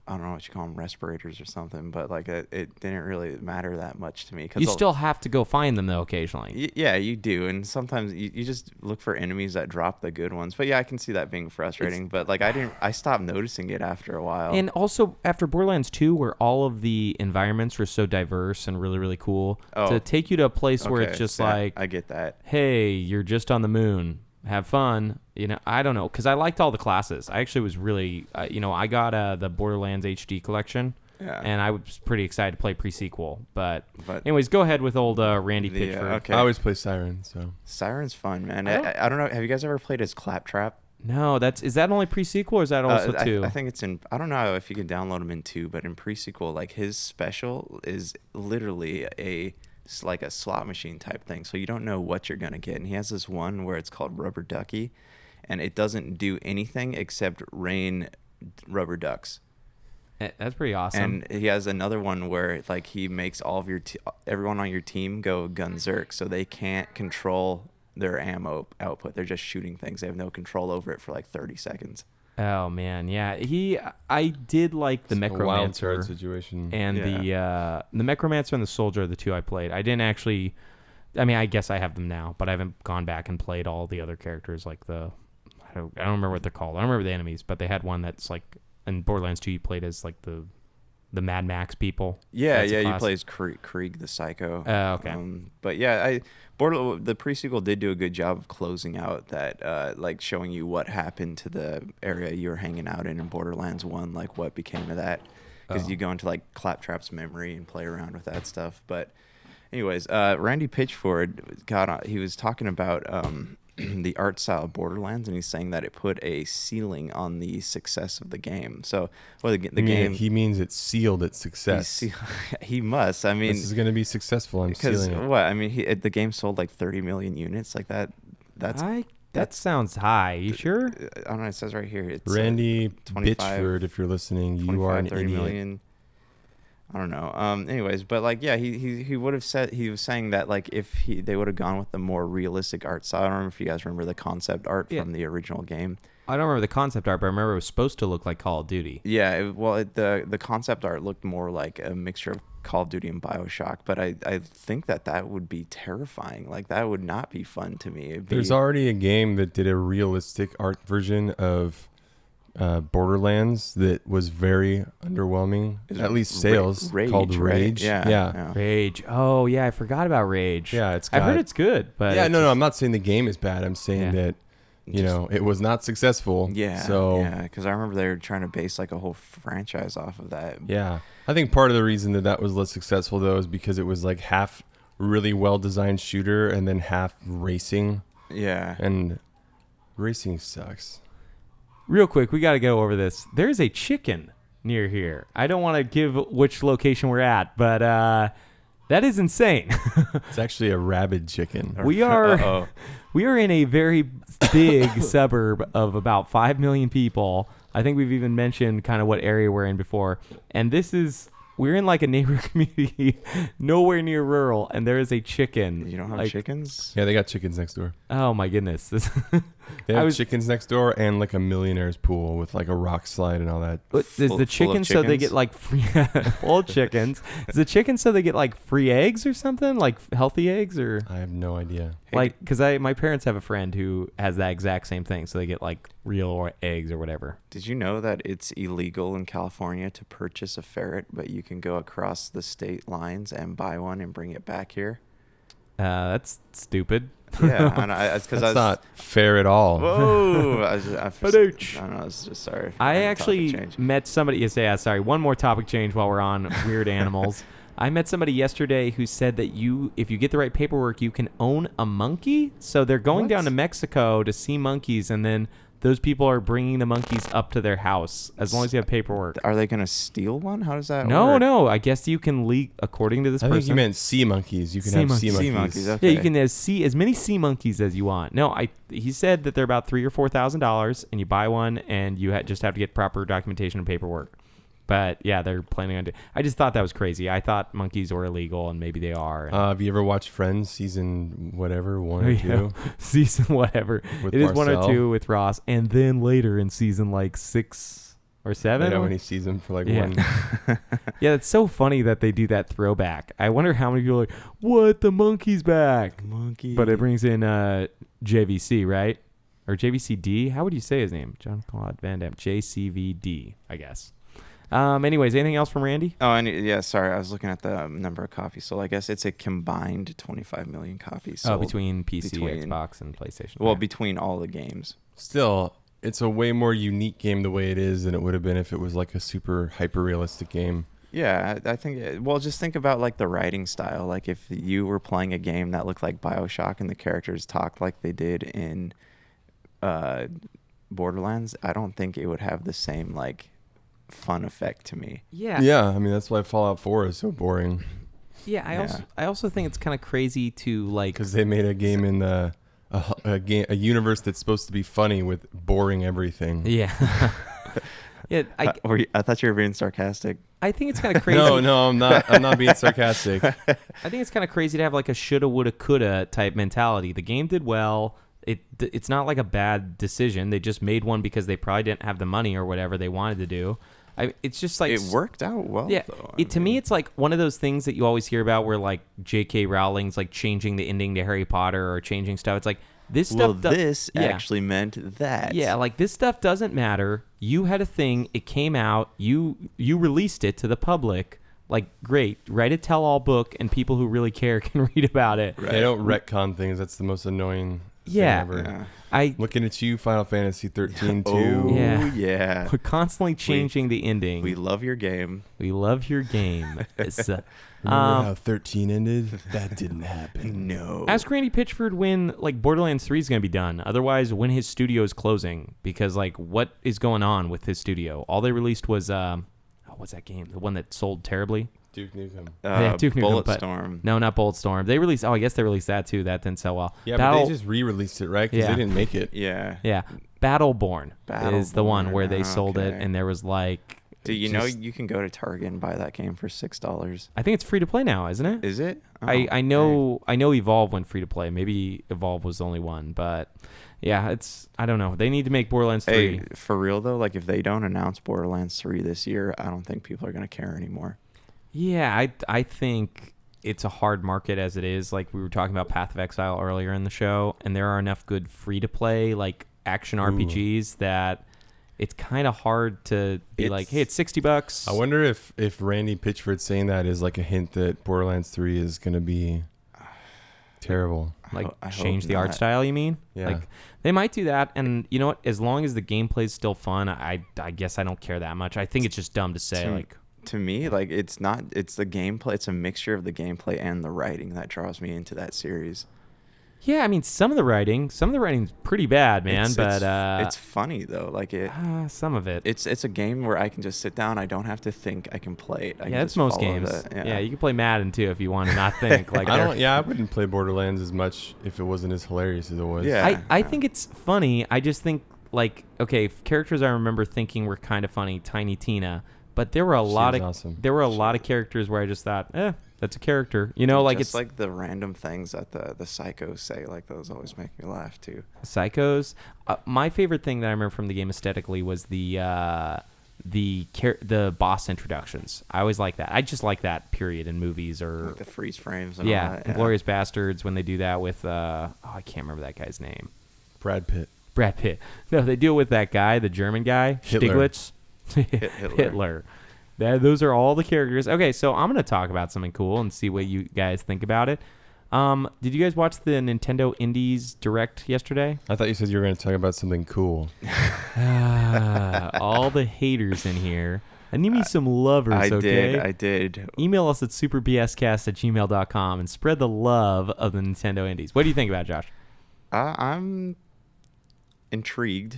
Speaker 3: don't know what you call them, respirators or something, but like it didn't really matter that much to me.
Speaker 1: You still have to go find them though occasionally.
Speaker 3: Yeah, you do, and sometimes you just look for enemies that drop the good ones. But yeah, I can see that being frustrating. But like I stopped noticing it after a while.
Speaker 1: And also after Borderlands 2, where all of the environments were so diverse and really, really cool, to take you to a place where it's just like,
Speaker 3: I get that.
Speaker 1: Hey, you're just on the moon. Have fun. I don't know, because I liked all the classes. I actually was really, I got the Borderlands HD collection. Yeah. And I was pretty excited to play pre-sequel. But anyways, go ahead with old Randy Pitchford.
Speaker 2: Okay. I always play Siren, so.
Speaker 3: Siren's fun, man. I don't know. Have you guys ever played as Claptrap?
Speaker 1: No, is that only pre-sequel or is that also 2?
Speaker 3: I think it's in, I don't know if you can download them in 2, but in pre-sequel, like his special is literally like a slot machine type thing. So you don't know what you're going to get. And he has this one where it's called Rubber Ducky, and it doesn't do anything except rain rubber ducks.
Speaker 1: That's pretty awesome.
Speaker 3: And he has another one where like he makes all of everyone on your team go gunzerk, so they can't control their ammo output. They're just shooting things. They have no control over it for like 30 seconds.
Speaker 1: Oh man, yeah. I did like the Necromancer
Speaker 2: situation,
Speaker 1: and the Necromancer and the Soldier are the 2 I played. I didn't actually. I mean, I guess I have them now, but I haven't gone back and played all the other characters. Like I don't remember what they're called. I don't remember the enemies, but they had one that's like in Borderlands 2. You played as like the Mad Max people.
Speaker 3: Yeah, you play as Krieg the Psycho.
Speaker 1: Okay.
Speaker 3: But yeah, the pre-sequel did do a good job of closing out that, like showing you what happened to the area you were hanging out in Borderlands 1, like what became of that. Because you go into like Claptrap's memory and play around with that stuff. But anyways, Randy Pitchford he was talking about the art style of Borderlands, and he's saying that it put a ceiling on the success of the game. So, well, the game.
Speaker 2: He means it sealed its success.
Speaker 3: He must. I mean,
Speaker 2: this is going to be successful. I'm sealing it.
Speaker 3: What? I mean, the game sold like 30 million units. Like that.
Speaker 1: That sounds high. You sure?
Speaker 3: I don't know. It says right here. It's
Speaker 2: Randy Pitchford, if you're listening, you are an
Speaker 3: 30
Speaker 2: idiot.
Speaker 3: Million. I don't know. Anyways, but like, yeah, he would have said, he was saying that like if they would have gone with the more realistic art style. I don't know if you guys remember the concept art from the original game.
Speaker 1: I don't remember the concept art, but I remember it was supposed to look like Call of Duty.
Speaker 3: Yeah, the concept art looked more like a mixture of Call of Duty and BioShock, but I think that would be terrifying. Like that would not be fun to me.
Speaker 2: There's already a game that did a realistic art version of Borderlands that was very underwhelming, at least sales, called Rage.
Speaker 3: Right? Yeah.
Speaker 1: Rage. Oh yeah, I forgot about Rage.
Speaker 2: Yeah,
Speaker 1: I've heard it's good, but
Speaker 2: no, I'm not saying the game is bad. I'm saying that it was not successful.
Speaker 3: Yeah.
Speaker 2: So
Speaker 3: because I remember they were trying to base like a whole franchise off of that.
Speaker 2: Yeah, I think part of the reason that was less successful though is because it was like half really well designed shooter and then half racing.
Speaker 3: Yeah.
Speaker 2: And racing sucks.
Speaker 1: Real quick, we got to go over this. There's a chicken near here. I don't want to give which location we're at, but that is insane.
Speaker 2: It's actually a rabid chicken.
Speaker 1: We are in a very big suburb of about 5 million people. I think we've even mentioned kind of what area we're in before. And we're in like a neighborhood community, nowhere near rural, and there is a chicken.
Speaker 3: You don't have chickens?
Speaker 2: Yeah, they got chickens next door.
Speaker 1: Oh my goodness.
Speaker 2: They have chickens next door and like a millionaire's pool with like a rock slide and all that.
Speaker 1: Is the chicken so they get like free full chickens? Is the chicken so they get like free eggs or something, like healthy eggs, or?
Speaker 2: I have no idea.
Speaker 1: Like, because my parents have a friend who has that exact same thing, so they get like real eggs or whatever.
Speaker 3: Did you know that it's illegal in California to purchase a ferret, but you can go across the state lines and buy one and bring it back here?
Speaker 1: That's stupid.
Speaker 3: Yeah, I know,
Speaker 2: that's not fair at all.
Speaker 3: Whoa! I don't know. I was just sorry.
Speaker 1: I actually met somebody. Sorry. One more topic change while we're on weird animals. I met somebody yesterday who said that if you get the right paperwork, you can own a monkey. So they're going down to Mexico to see monkeys, and then those people are bringing the monkeys up to their house as long as you have paperwork.
Speaker 3: Are they going to steal one? How does that work?
Speaker 1: No. I guess you can according to this person.
Speaker 2: I think you meant sea monkeys. You can have sea monkeys.
Speaker 3: Okay.
Speaker 1: Yeah, you can have as many sea monkeys as you want. No, he said that they're about $3,000 or $4,000, and you buy one, and you just have to get proper documentation and paperwork. But yeah, they're planning on. I just thought that was crazy. I thought monkeys were illegal, and maybe they are.
Speaker 2: Have you ever watched Friends season whatever 1 or 2?
Speaker 1: Season whatever.
Speaker 2: With
Speaker 1: It is 1 or
Speaker 2: Marcel?
Speaker 1: 2 with Ross, and then later in season like 6 or 7.
Speaker 2: I know when he sees him for like
Speaker 1: Yeah.
Speaker 2: one.
Speaker 1: Yeah, it's so funny that they do that throwback. I wonder how many people are like, "What? The monkey's back!"
Speaker 3: Monkey.
Speaker 1: But it brings in JVC, right? Or JVCD? How would you say his name? John Claude Van Damme. JCVD, I guess. Anyways, anything else from Randy?
Speaker 3: Oh, and yeah, sorry, I was looking at the number of copies. So I guess it's a combined 25 million copies.
Speaker 1: Oh,
Speaker 3: sold
Speaker 1: between PC,
Speaker 3: between-
Speaker 1: Xbox, and PlayStation.
Speaker 3: Well,
Speaker 1: Yeah.
Speaker 3: between all the games.
Speaker 2: Still, it's a way more unique game the way it is than it would have been if it was like a super hyper realistic game.
Speaker 3: Yeah, I think. Well, just think about like the writing style. Like if you were playing a game that looked like BioShock and the characters talked like they did in Borderlands, I don't think it would have the same like fun effect to me.
Speaker 1: Yeah.
Speaker 2: Yeah, I mean that's why Fallout 4 is so boring
Speaker 1: Yeah, I also think it's kind of crazy to like
Speaker 2: because they made a game in a universe that's supposed to be funny with boring everything.
Speaker 1: Yeah. Yeah,
Speaker 3: I thought you were being sarcastic.
Speaker 1: I think it's kind of crazy.
Speaker 2: No, I'm not. I'm not being sarcastic.
Speaker 1: I think it's kind of crazy to have like a shoulda, woulda, coulda type mentality. The game did well. It's not like a bad decision. They just made one because they probably didn't have the money or whatever they wanted to do. It's just like
Speaker 3: It worked out well.
Speaker 1: Yeah,
Speaker 3: though.
Speaker 1: to me, it's like one of those things that you always hear about, where like J.K. Rowling's like changing the ending to Harry Potter or changing stuff. It's like this stuff.
Speaker 3: This
Speaker 1: yeah.
Speaker 3: actually meant that.
Speaker 1: Yeah, like this stuff doesn't matter. You had a thing. It came out. You released it to the public. Like, great. Write a tell-all book, and people who really care can read about it.
Speaker 2: They don't retcon things. That's the most annoying
Speaker 1: Yeah.
Speaker 2: thing ever.
Speaker 3: Yeah.
Speaker 2: Looking at you, Final Fantasy 13
Speaker 3: Oh,
Speaker 2: too.
Speaker 1: Yeah.
Speaker 3: yeah.
Speaker 1: We're constantly changing the ending.
Speaker 3: We love your game.
Speaker 1: We love your game. It's,
Speaker 2: Remember how 13 ended? That didn't happen.
Speaker 3: No.
Speaker 1: ask Randy Pitchford when like Borderlands 3 is going to be done. Otherwise, when his studio is closing, because like what is going on with his studio? All they released was what's that game? The one that sold terribly.
Speaker 2: Duke Nukem.
Speaker 1: Yeah, Duke Nukem, but-
Speaker 3: Bulletstorm.
Speaker 1: No, not Bulletstorm. They released. Oh, I guess they released that too. That didn't sell well.
Speaker 2: Yeah,
Speaker 1: Battle,
Speaker 2: but they just re-released it, right? Because
Speaker 1: Yeah.
Speaker 2: they didn't make it.
Speaker 3: Yeah.
Speaker 1: yeah, Battleborn is the one
Speaker 3: Battleborn,
Speaker 1: where they sold it,
Speaker 3: okay.
Speaker 1: and there was like.
Speaker 3: Do you know
Speaker 1: just-
Speaker 3: you can go to Target and buy that game for $6?
Speaker 1: I think it's free to play now, isn't it?
Speaker 3: Is it? Oh,
Speaker 1: I know Evolve went free to play. Maybe Evolve was the only one, but yeah, I don't know. They need to make Borderlands 3.
Speaker 3: Hey, for real though, like if they don't announce Borderlands 3 this year, I don't think people are gonna care anymore.
Speaker 1: Yeah, I think it's a hard market as it is. Like we were talking about Path of Exile earlier in the show, and there are enough good free to play like action RPGs that it's kind of hard to be like, hey, it's $60.
Speaker 2: I wonder if Randy Pitchford saying that is like a hint that Borderlands 3 is going to be terrible.
Speaker 1: Like
Speaker 3: I hope
Speaker 1: change the art
Speaker 3: not.
Speaker 1: style, you mean?
Speaker 2: Yeah.
Speaker 1: Like they might do that, and you know what? As long as the gameplay's still fun, I guess I don't care that much. I think it's just dumb to say like.
Speaker 3: To me, like it's the gameplay. It's a mixture of the gameplay and the writing that draws me into that series.
Speaker 1: Yeah, I mean some of the writing's pretty bad, man.
Speaker 3: It's funny though. Like
Speaker 1: some of it.
Speaker 3: it's a game where I can just sit down. I don't have to think. I can play it. I can
Speaker 1: Yeah, that's
Speaker 3: just
Speaker 1: most
Speaker 3: follow
Speaker 1: games.
Speaker 3: the-
Speaker 1: Yeah, you can play Madden too if you want to not think. Like
Speaker 2: I wouldn't play Borderlands as much if it wasn't as hilarious as it was.
Speaker 3: Yeah.
Speaker 1: I think it's funny. I just think like okay, characters I remember thinking were kind of funny, Tiny Tina, but there were a lot of
Speaker 2: awesome.
Speaker 1: there were a lot of characters where I just thought, that's a character. You know, like
Speaker 3: just
Speaker 1: it's
Speaker 3: like the random things that the psychos say. Like those always make me laugh too.
Speaker 1: Psychos. My favorite thing that I remember from the game aesthetically was the boss introductions. I always like that. I just like that period in movies or
Speaker 3: Like the freeze frames and all
Speaker 1: yeah,
Speaker 3: that.
Speaker 1: Inglourious Bastards when they do that with I can't remember that guy's name.
Speaker 2: Brad Pitt.
Speaker 1: Brad Pitt. No, they do it with that guy, the German guy,
Speaker 2: Hitler.
Speaker 1: Stiglitz.
Speaker 3: Hitler.
Speaker 1: Those are all the characters. Okay, so I'm going to talk about something cool and see what you guys think about it. Did you guys watch the Nintendo Indies Direct yesterday?
Speaker 2: I thought you said you were going to talk about something cool.
Speaker 1: All the haters in here. I need me some lovers, okay?
Speaker 3: I did.
Speaker 1: Email us at superbscast@gmail.com and spread the love of the Nintendo Indies. What do you think about it, Josh?
Speaker 3: I'm intrigued.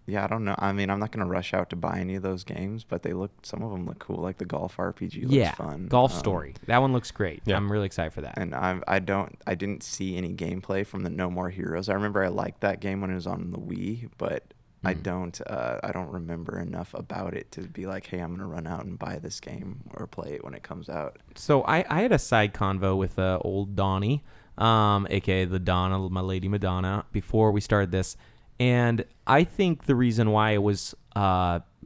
Speaker 3: Yeah, I don't know. I mean, I'm not gonna rush out to buy any of those games, but some of them look cool. Like the golf RPG looks fun.
Speaker 1: Golf Story. That one looks great.
Speaker 2: Yeah.
Speaker 1: I'm really excited for that.
Speaker 3: And I didn't see any gameplay from the No More Heroes. I remember I liked that game when it was on the Wii, but I don't remember enough about it to be like, hey, I'm gonna run out and buy this game or play it when it comes out.
Speaker 1: So I had a side convo with old Donnie, aka the Donna, my lady Madonna, before we started this, and I think the reason why it was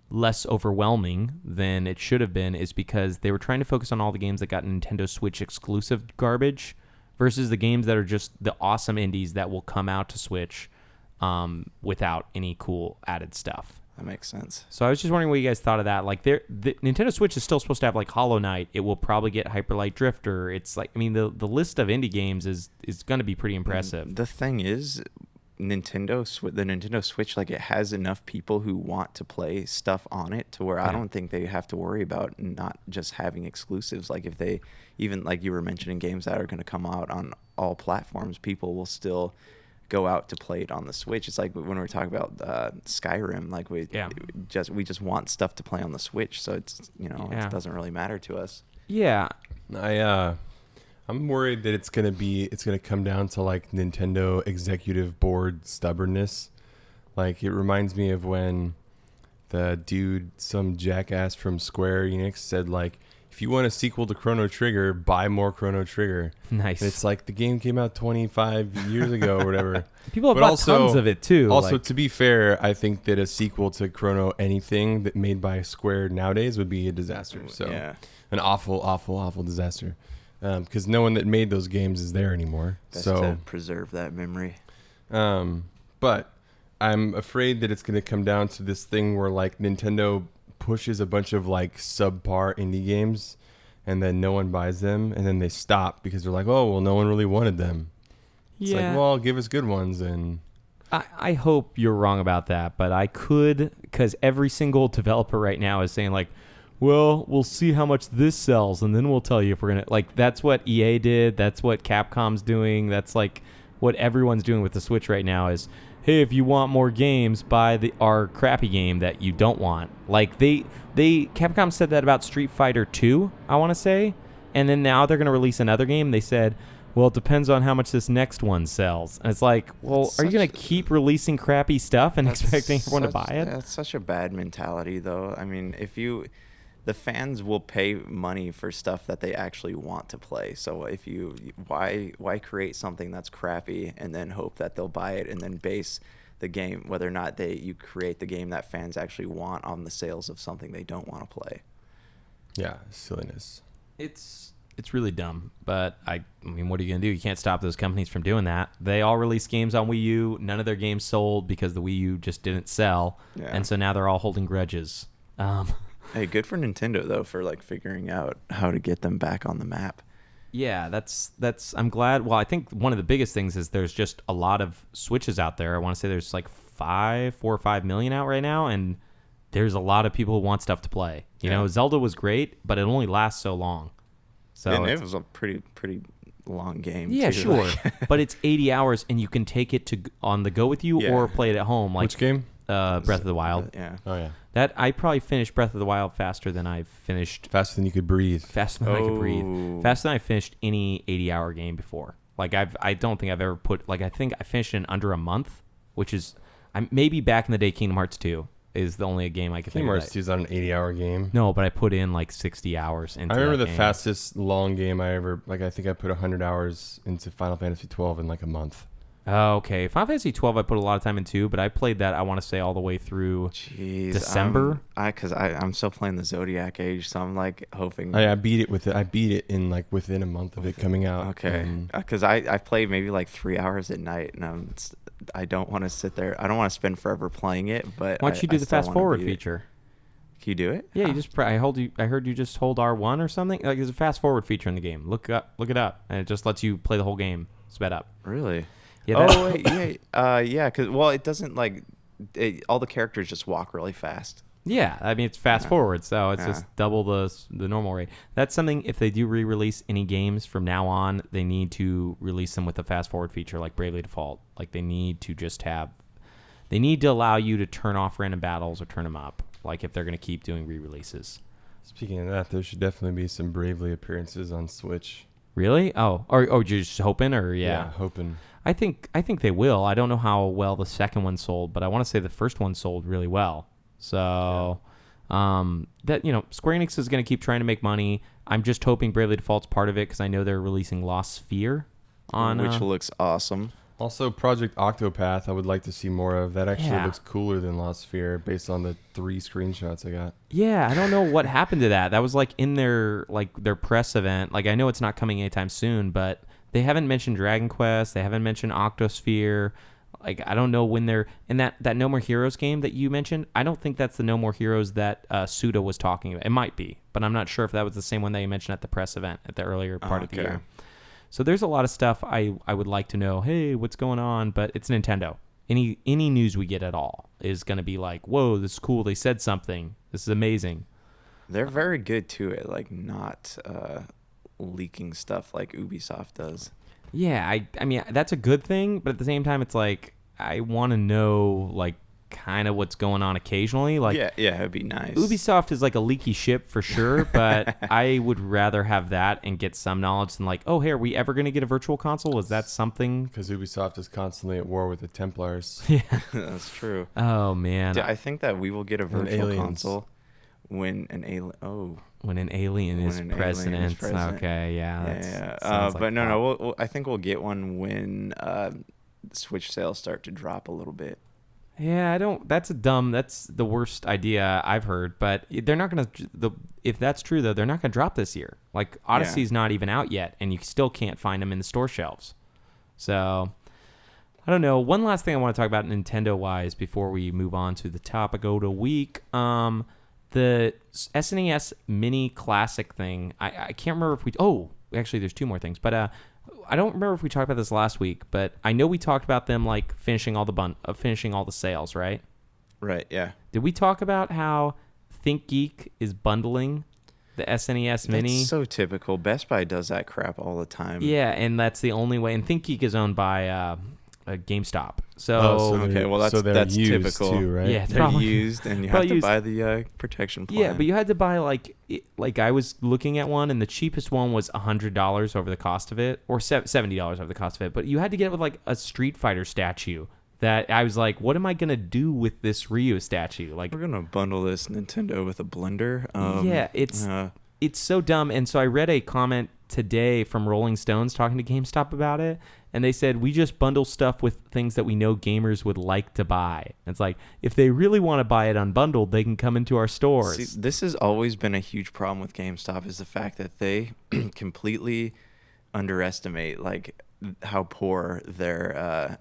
Speaker 1: less overwhelming than it should have been is because they were trying to focus on all the games that got Nintendo Switch exclusive garbage versus the games that are just the awesome indies that will come out to Switch without any cool added stuff.
Speaker 3: That makes sense.
Speaker 1: So I was just wondering what you guys thought of that. Like, the Nintendo Switch is still supposed to have like Hollow Knight. It will probably get Hyper Light Drifter. It's like, I mean, the list of indie games is going to be pretty impressive.
Speaker 3: The thing is, the Nintendo Switch, like, it has enough people who want to play stuff on it to where I don't think they have to worry about not just having exclusives. Like, if they, even like you were mentioning, games that are going to come out on all platforms, people will still go out to play it on the Switch. It's like when we were talking about Skyrim, like we just want stuff to play on the Switch, so it's, you know, it doesn't really matter to us.
Speaker 1: Yeah.
Speaker 2: I'm worried that it's gonna come down to like Nintendo executive board stubbornness. Like, it reminds me of when the dude, some jackass from Square Enix, said like, if you want a sequel to Chrono Trigger, buy more Chrono Trigger.
Speaker 1: Nice.
Speaker 2: And it's like the game came out 25 years ago or whatever.
Speaker 1: People have bought tons of it too.
Speaker 2: Also, to be fair, I think that a sequel to Chrono anything that made by Square nowadays would be a disaster. So an awful, awful, awful disaster. Because no one that made those games is there anymore.
Speaker 3: Best
Speaker 2: so
Speaker 3: to preserve that memory.
Speaker 2: But I'm afraid that it's going to come down to this thing where like Nintendo pushes a bunch of like subpar indie games and then no one buys them, and then they stop because they're like, oh, well, no one really wanted them. It's like, well, give us good ones. And
Speaker 1: I hope you're wrong about that, but I could, because every single developer right now is saying like, well, we'll see how much this sells, and then we'll tell you if we're going to, like, that's what EA did. That's what Capcom's doing. That's like what everyone's doing with the Switch right now is, hey, if you want more games, buy our crappy game that you don't want. Like, Capcom said that about Street Fighter 2, I want to say, and then now they're going to release another game. They said, well, it depends on how much this next one sells. And it's like, well, are you going to keep releasing crappy stuff and expecting everyone to buy it?
Speaker 3: That's such a bad mentality, though. I mean, the fans will pay money for stuff that they actually want to play. So why create something that's crappy and then hope that they'll buy it and then base the game, whether or not you create the game that fans actually want, on the sales of something they don't want to play?
Speaker 2: Yeah, silliness.
Speaker 1: It's really dumb, but I mean, what are you going to do? You can't stop those companies from doing that. They all released games on Wii U. None of their games sold because the Wii U just didn't sell. Yeah. And so now they're all holding grudges.
Speaker 3: Hey, good for Nintendo, though, for like figuring out how to get them back on the map.
Speaker 1: Yeah, that's I'm glad. Well, I think one of the biggest things is there's just a lot of Switches out there. I want to say there's like 4 or 5 million out right now, and there's a lot of people who want stuff to play. You know, Zelda was great, but it only lasts so long. So
Speaker 3: and it was a pretty long game.
Speaker 1: Yeah,
Speaker 3: too.
Speaker 1: sure. But it's 80 hours, and you can take it on the go with you or play it at home. Like,
Speaker 2: which game?
Speaker 1: Breath of the Wild.
Speaker 3: Yeah.
Speaker 2: Oh, yeah.
Speaker 1: That I probably finished Breath of the Wild faster than I finished.
Speaker 2: Faster than you could breathe.
Speaker 1: Faster than I could breathe. Faster than I finished any 80-hour game before. Like, I don't think I've ever put, like, I think I finished in under a month, which is, maybe back in the day, Kingdom Hearts 2 is the only game I could think of.
Speaker 2: Kingdom Hearts 2 is not an 80-hour game.
Speaker 1: No, but I put in like 60 hours into
Speaker 2: I remember
Speaker 1: that
Speaker 2: the
Speaker 1: game.
Speaker 2: fastest long game I ever, like, I think I put 100 hours into Final Fantasy 12 in like a month.
Speaker 1: Oh, okay. Final Fantasy 12 I put a lot of time into, but I played that, I want to say, all the way through December.
Speaker 3: Because I'm still playing the Zodiac Age, so I'm like hoping.
Speaker 2: I beat it in like within a month of it coming out.
Speaker 3: Okay. Because I played maybe like 3 hours at night, and I don't want to sit there. I don't want to spend forever playing it, but
Speaker 1: why don't you do the fast forward feature?
Speaker 3: Can you do it?
Speaker 1: Yeah, you just I heard you just hold R1 or something. Like, there's a fast forward feature in the game. Look it up, and it just lets you play the whole game sped up.
Speaker 3: Really?
Speaker 1: Yeah.
Speaker 3: Yeah. Because it doesn't like all the characters just walk really fast.
Speaker 1: Yeah, I mean, it's fast forward, so it's just double the normal rate. That's something, if they do re-release any games from now on, they need to release them with a fast forward feature like Bravely Default. Like, they need to allow you to turn off random battles or turn them up, like if they're going to keep doing re-releases.
Speaker 2: Speaking of that, there should definitely be some Bravely appearances on Switch.
Speaker 1: Really? Oh, or you're just hoping, or yeah.
Speaker 2: hoping.
Speaker 1: I think they will. I don't know how well the second one sold, but I want to say the first one sold really well. So, that Square Enix is going to keep trying to make money. I'm just hoping Bravely Default's part of it because I know they're releasing Lost Sphere on
Speaker 3: which looks awesome.
Speaker 2: Also, Project Octopath, I would like to see more of. That actually
Speaker 1: Yeah.
Speaker 2: looks cooler than Lost Sphere based on the 3 screenshots I got.
Speaker 1: Yeah, I don't know what happened to that. That was like in their press event. Like I know it's not coming anytime soon, but they haven't mentioned Dragon Quest. They haven't mentioned Octosphere. Like I don't know when they're in that No More Heroes game that you mentioned. I don't think that's the No More Heroes that Suda was talking about. It might be, but I'm not sure if that was the same one that you mentioned at the press event at the earlier part of the year. So there's a lot of stuff I would like to know. Hey, what's going on? But it's Nintendo. Any news we get at all is going to be like, whoa, this is cool. They said something. This is amazing.
Speaker 3: They're very good to it, like not leaking stuff like Ubisoft does.
Speaker 1: Yeah, I mean that's a good thing, but at the same time, it's like I want to know like kind of what's going on occasionally. Like
Speaker 3: yeah, it'd be nice.
Speaker 1: Ubisoft is like a leaky ship for sure, but I would rather have that and get some knowledge than like, oh, hey, are we ever going to get a virtual console? Was that something?
Speaker 2: Because Ubisoft is constantly at war with the Templars.
Speaker 1: Yeah,
Speaker 3: That's true.
Speaker 1: Oh man,
Speaker 3: Dude, I think that we will get a virtual
Speaker 2: aliens.
Speaker 3: console when an alien. Oh.
Speaker 1: when an alien is
Speaker 3: When an alien
Speaker 1: president.
Speaker 3: is president.
Speaker 1: Okay, yeah.
Speaker 3: Yeah.
Speaker 1: sounds
Speaker 3: But
Speaker 1: like
Speaker 3: no,
Speaker 1: fun.
Speaker 3: I think we'll get one when Switch sales start to drop a little bit.
Speaker 1: Yeah, I don't. That's the worst idea I've heard. But they're not gonna. If that's true though, they're not gonna drop this year. Like Odyssey's not even out yet, and you still can't find them in the store shelves. So I don't know. One last thing I want to talk about Nintendo wise before we move on to the topic of the week. The SNES Mini Classic thing. I can't remember if we. Oh, actually, there's two more things, but I don't remember if we talked about this last week, but I know we talked about them like finishing all the sales, right?
Speaker 3: Right. Yeah.
Speaker 1: Did we talk about how ThinkGeek is bundling the SNES Mini?
Speaker 3: That's so typical. Best Buy does that crap all the time.
Speaker 1: Yeah, and that's the only way. And ThinkGeek is owned by GameStop. So,
Speaker 3: okay, well
Speaker 2: so they're
Speaker 3: that's
Speaker 2: used
Speaker 3: typical.
Speaker 2: too, right?
Speaker 1: Yeah,
Speaker 3: They're
Speaker 1: probably-
Speaker 3: used, and you have
Speaker 1: probably
Speaker 3: to
Speaker 1: used.
Speaker 3: buy the protection plan.
Speaker 1: Yeah, but you had to buy like I was looking at one, and the cheapest one was $100 over the cost of it, or $70 over the cost of it. But you had to get it with like a Street Fighter statue. That I was like, what am I gonna do with this Ryu statue? Like,
Speaker 3: we're gonna bundle this Nintendo with a blender.
Speaker 1: yeah, it's so dumb. And so I read a comment today from Rolling Stones talking to GameStop about it, and they said we just bundle stuff with things that we know gamers would like to buy. It's like if they really want to buy it unbundled, they can come into our stores.
Speaker 3: See, this has always been a huge problem with GameStop is the fact that they completely underestimate like how poor their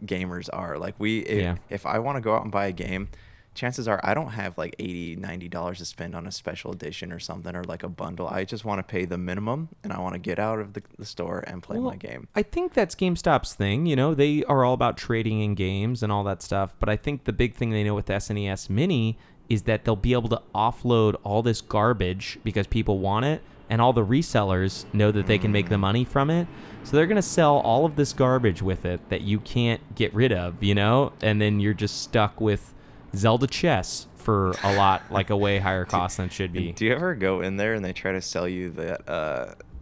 Speaker 3: gamers are. Like if I want to go out and buy a game, chances are I don't have like $80-$90 to spend on a special edition or something, or like a bundle. I just want to pay the minimum, and I want to get out of the store and play my game.
Speaker 1: I think that's GameStop's thing. You know, they are all about trading in games and all that stuff. But I think the big thing they know with the SNES Mini is that they'll be able to offload all this garbage because people want it, and all the resellers know that they can make the money from it. So they're going to sell all of this garbage with it that you can't get rid of, you know? And then you're just stuck with Zelda chess for a lot, like a way higher cost than it should be.
Speaker 3: Do you ever go in there and they try to sell you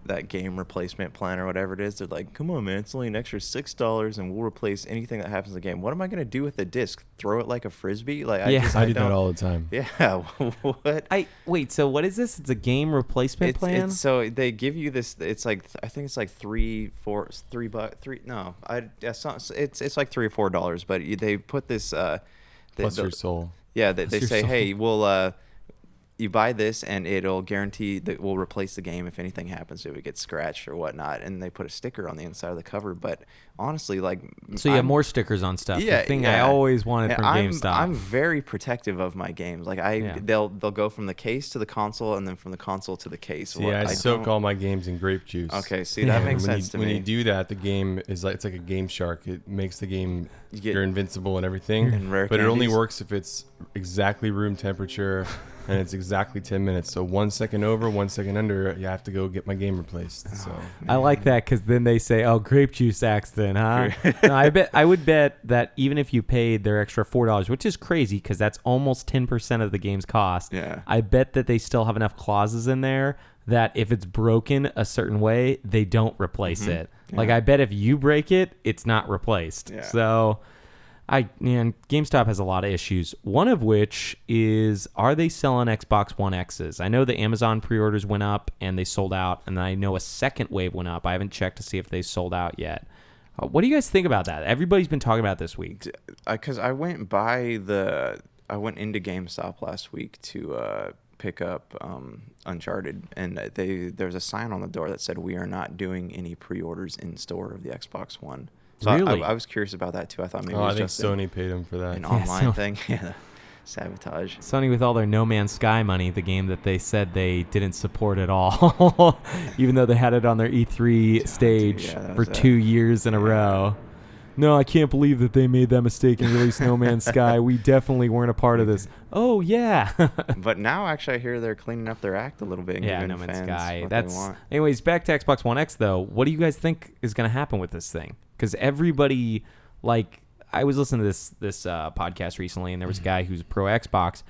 Speaker 3: that game replacement plan or whatever it is? They're like, come on, man, it's only an extra $6 and we'll replace anything that happens in the game. What am I going to do with the disc? Throw it like a Frisbee? Like,
Speaker 1: Yeah.
Speaker 2: I do that all the time.
Speaker 3: Yeah. What?
Speaker 1: Wait, so what is this? It's a game replacement plan?
Speaker 3: So they give you this. It's like I think it's like it's like $3 or $4. But they put this.
Speaker 2: Plus your soul.
Speaker 3: Yeah, they
Speaker 1: your
Speaker 3: say,
Speaker 1: soul.
Speaker 3: hey, we'll you buy this and it'll guarantee that we'll replace the game if anything happens to it, gets scratched or whatnot. And they put a sticker on the inside of the cover. But honestly, like,
Speaker 1: so you have more stickers on stuff.
Speaker 3: Yeah,
Speaker 1: the thing
Speaker 3: yeah.
Speaker 1: I always wanted from GameStop.
Speaker 3: I'm very protective of my games. Like they'll go from the case to the console and then from the console to the case.
Speaker 2: See, I soak all my games in grape juice.
Speaker 3: Okay, see, that makes sense to me.
Speaker 2: When you do that, the game is like, it's like a Game Shark. It makes the game, you're invincible and everything.
Speaker 3: And rare
Speaker 2: but it only
Speaker 3: candies.
Speaker 2: works if it's exactly room temperature and it's exactly 10 minutes. So 1 second over, 1 second under, you have to go get my game replaced. So
Speaker 1: I like that because then they say, "Oh, grape juice accident, huh?" No, I would bet that even if you paid their extra $4, which is crazy because that's almost 10% of the game's cost.
Speaker 3: Yeah.
Speaker 1: I bet that they still have enough clauses in there that if it's broken a certain way, they don't replace it.
Speaker 3: Yeah.
Speaker 1: Like I bet if you break it, it's not replaced.
Speaker 3: Yeah.
Speaker 1: So GameStop has a lot of issues. One of which is, are they selling Xbox One X's? I know the Amazon pre-orders went up and they sold out, and I know a second wave went up. I haven't checked to see if they sold out yet. What do you guys think about that? Everybody's been talking about it this week.
Speaker 3: Because I went into GameStop last week to pick up Uncharted, and there was a sign on the door that said, "We are not doing any pre-orders in store of the Xbox One." So
Speaker 1: Really?
Speaker 3: I was curious about that too. I thought maybe it
Speaker 2: I
Speaker 3: was
Speaker 2: think
Speaker 3: just
Speaker 2: Sony paid him for that.
Speaker 3: an online
Speaker 1: so-
Speaker 3: thing. Yeah, sabotage.
Speaker 1: Sony with all their No Man's Sky money, the game that they said they didn't support at all, even though they had it on their E3 stage
Speaker 3: yeah, that
Speaker 1: for
Speaker 3: was
Speaker 1: 2 years in a row. No, I can't believe that they made that mistake and released No Man's Sky. We definitely weren't a part of this. Oh, yeah.
Speaker 3: But now, actually, I hear they're cleaning up their act a little bit and
Speaker 1: Yeah,
Speaker 3: giving
Speaker 1: No Man's
Speaker 3: fans
Speaker 1: Sky.
Speaker 3: what
Speaker 1: That's
Speaker 3: they want.
Speaker 1: anyways. Back to Xbox One X though. What do you guys think is going to happen with this thing? Because everybody, like, I was listening to this podcast recently, and there was a guy who's pro Xbox,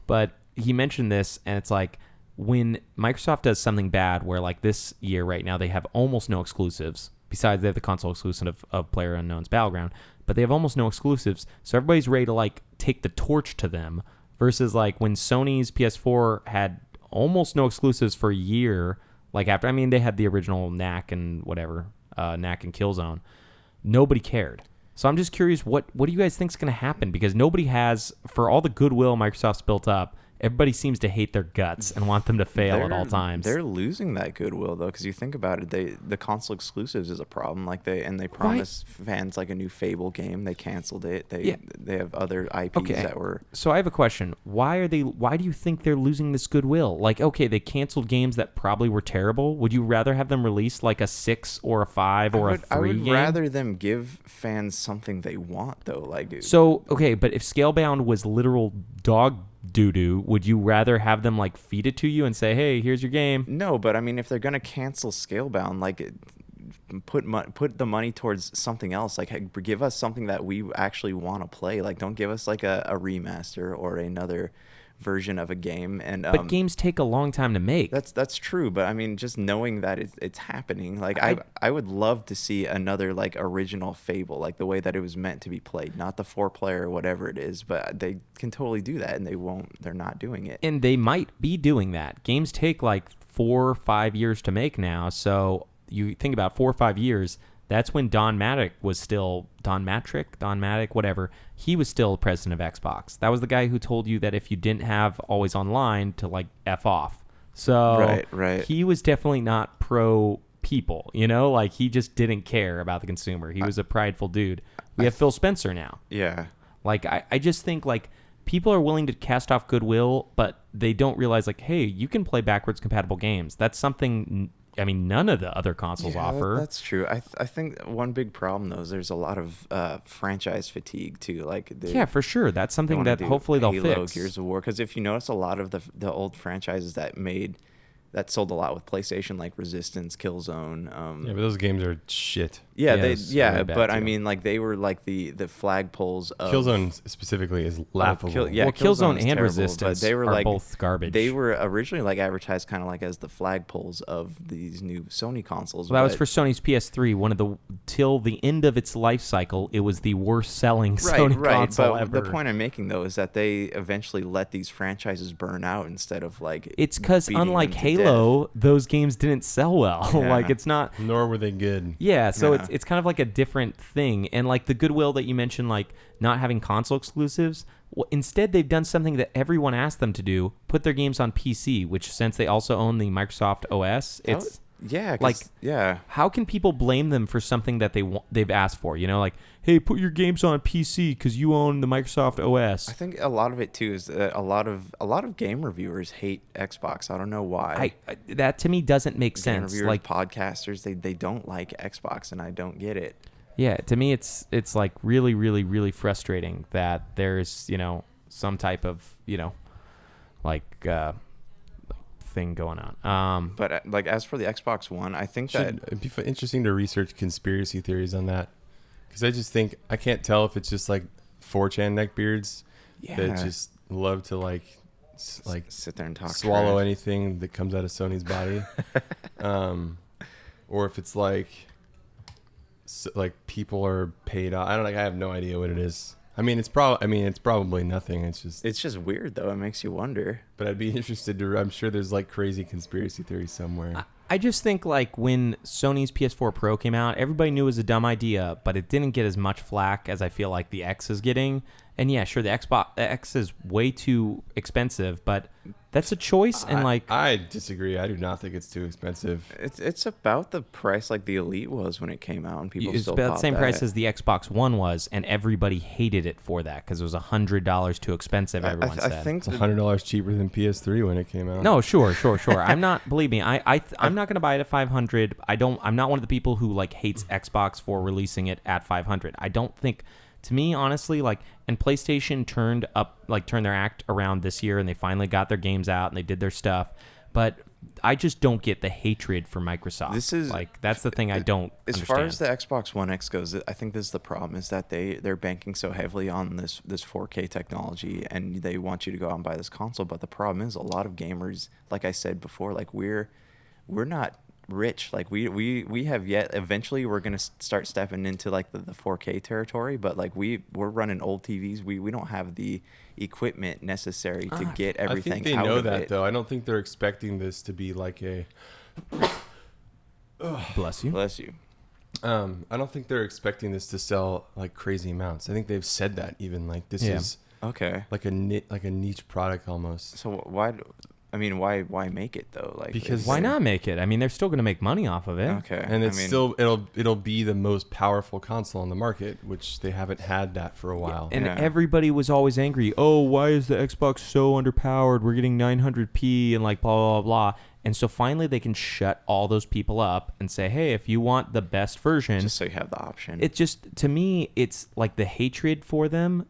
Speaker 1: but he mentioned this, and it's like when Microsoft does something bad, where like this year right now they have almost no exclusives. Besides, they have the console exclusive of PlayerUnknown's Battleground, but they have almost no exclusives. So everybody's ready to like take the torch to them. Versus like when Sony's PS4 had almost no exclusives for a year. Like after, I mean, they had the original Knack and whatever, Knack and Killzone. Nobody cared. So I'm just curious, what do you guys think is going to happen? Because nobody has, for all the goodwill Microsoft's built up, everybody seems to hate their guts and want them to fail at all times.
Speaker 3: They're losing that goodwill though, because you think about it, the console exclusives is a problem. Like they promised fans like a new Fable game. They canceled it. They have other IPs that were.
Speaker 1: So I have a question. Why do you think they're losing this goodwill? Like, okay, they canceled games that probably were terrible. Would you rather have them release like a 6 or a 5 or a 3
Speaker 3: I would
Speaker 1: game?
Speaker 3: rather them give fans something they want though. Like
Speaker 1: So okay, but if Scalebound was literal dog doo-doo, would you rather have them like feed it to you and say, hey, here's your game?
Speaker 3: No, but I mean, if they're gonna cancel Scalebound, like put the money towards something else. Like give us something that we actually want to play. Like don't give us like a remaster or another version of a game. And
Speaker 1: But games take a long time to make.
Speaker 3: that's true, but I mean, just knowing that it's happening, like I would love to see another like original Fable, like the way that it was meant to be played, not the 4-player or whatever it is. But they can totally do that, and they're not doing it.
Speaker 1: And they might be doing that. Games take like 4 or 5 years to make now. So you think about 4 or 5 years. That's when Don Matrick, whatever. He was still president of Xbox. That was the guy who told you that if you didn't have always online to like F off. So
Speaker 3: Right.
Speaker 1: he was definitely not pro people, like he just didn't care about the consumer. He was a prideful dude. We have Phil Spencer now.
Speaker 3: Yeah.
Speaker 1: Like, I just think, like, people are willing to cast off goodwill, but they don't realize, like, hey, you can play backwards compatible games. That's something, I mean, none of the other consoles offer.
Speaker 3: That's true. I think one big problem, though, is there's a lot of franchise fatigue, too. Like
Speaker 1: Yeah, for sure. That's something that hopefully they'll fix.
Speaker 3: Gears of War. Because if you notice, a lot of the old franchises that sold a lot with PlayStation, like Resistance, Killzone.
Speaker 2: Yeah, but those games are shit.
Speaker 3: Yeah,
Speaker 1: Yeah, really bad
Speaker 3: but I
Speaker 1: too.
Speaker 3: mean, like they were like the flagpoles of
Speaker 2: Killzone specifically is laughable.
Speaker 1: Well, Killzone
Speaker 3: Killzone's
Speaker 1: and
Speaker 3: terrible,
Speaker 1: Resistance
Speaker 3: but they were
Speaker 1: are
Speaker 3: like
Speaker 1: both garbage.
Speaker 3: They were originally like advertised kind of like as the flagpoles of these new Sony consoles.
Speaker 1: Well, that was for Sony's PS3. Till the end of its life cycle, it was the worst selling Sony console
Speaker 3: but
Speaker 1: ever.
Speaker 3: the point I'm making though is that they eventually let these franchises burn out instead of like.
Speaker 1: It's because
Speaker 3: beating
Speaker 1: unlike
Speaker 3: them to
Speaker 1: Halo, those games didn't sell well.
Speaker 3: Yeah.
Speaker 1: Like it's not.
Speaker 2: Nor were they good.
Speaker 1: Yeah, so
Speaker 3: Yeah.
Speaker 1: it's kind of like a different thing. And like the goodwill that you mentioned, like not having console exclusives, well, instead they've done something that everyone asked them to do: put their games on PC. Which, since they also own the Microsoft OS, it's like how can people blame them for something that they've asked for? Like, hey, put your games on PC because you own the Microsoft OS.
Speaker 3: I think a lot of it too is that a lot of game reviewers hate Xbox. I don't know why.
Speaker 1: That to me doesn't make
Speaker 3: Game
Speaker 1: sense.
Speaker 3: reviewers,
Speaker 1: Like
Speaker 3: podcasters, they don't like Xbox, and I don't get it.
Speaker 1: Yeah, to me it's like really, really, really frustrating that there's some type of thing going on.
Speaker 3: But like as for the Xbox One, I think
Speaker 2: It'd be interesting to research conspiracy theories on that, because I just think I can't tell if it's just like 4chan neckbeards that just love to like like
Speaker 3: sit there and talk
Speaker 2: swallow
Speaker 3: trash.
Speaker 2: anything that comes out of Sony's body, or if it's like people are paid off. I have no idea what it is. It's probably nothing. It's just
Speaker 3: weird though. It makes you wonder.
Speaker 2: But I'd be interested to. I'm sure there's like crazy conspiracy theories somewhere.
Speaker 1: I just think like when Sony's PS4 Pro came out, everybody knew it was a dumb idea, but it didn't get as much flack as I feel like the X is getting. And yeah, sure, the X is way too expensive, but that's a choice. And
Speaker 2: I disagree. I do not think it's too expensive.
Speaker 3: It's about the price like the Elite was when it came out, and people
Speaker 1: it's
Speaker 3: still
Speaker 1: about the
Speaker 3: bought
Speaker 1: same
Speaker 3: that.
Speaker 1: price as the Xbox One was, and everybody hated it for that because it was $100 too expensive. Everyone said
Speaker 3: I think
Speaker 2: it's $100 cheaper than PS3 when it came out.
Speaker 1: No, sure. I'm not. Believe me, I'm not gonna buy it at $500. I'm not one of the people who like hates Xbox for releasing it at $500. I don't think. To me, honestly, and PlayStation turned their act around this year, and they finally got their games out and they did their stuff. But I just don't get the hatred for Microsoft. That's the thing I don't
Speaker 3: As
Speaker 1: understand.
Speaker 3: far as the Xbox One X goes, I think this is the problem: is that they're banking so heavily on this 4K technology, and they want you to go out and buy this console. But the problem is, a lot of gamers, like I said before, we're not rich. We have yet. Eventually, we're gonna start stepping into the 4K territory. But we're running old TVs. We don't have the equipment necessary to get everything.
Speaker 2: I think they
Speaker 3: out
Speaker 2: know
Speaker 3: of
Speaker 2: that
Speaker 3: it.
Speaker 2: though. I don't think they're expecting this to be like a.
Speaker 1: Bless you.
Speaker 3: Bless you.
Speaker 2: I don't think they're expecting this to sell like crazy amounts. I think they've said that even this is
Speaker 3: Okay.
Speaker 2: like a niche product almost.
Speaker 3: So why make it though?
Speaker 2: Because
Speaker 1: Why not make it? They're still going to make money off of it.
Speaker 3: Okay.
Speaker 2: And it's still it'll be the most powerful console on the market, which they haven't had that for a while.
Speaker 1: And
Speaker 3: Yeah.
Speaker 1: everybody was always angry. Oh, why is the Xbox so underpowered? We're getting 900p and blah, blah, blah. And so finally they can shut all those people up and say, hey, if you want the best version.
Speaker 3: just so you have the option.
Speaker 1: It just, to me, it's like the hatred for them.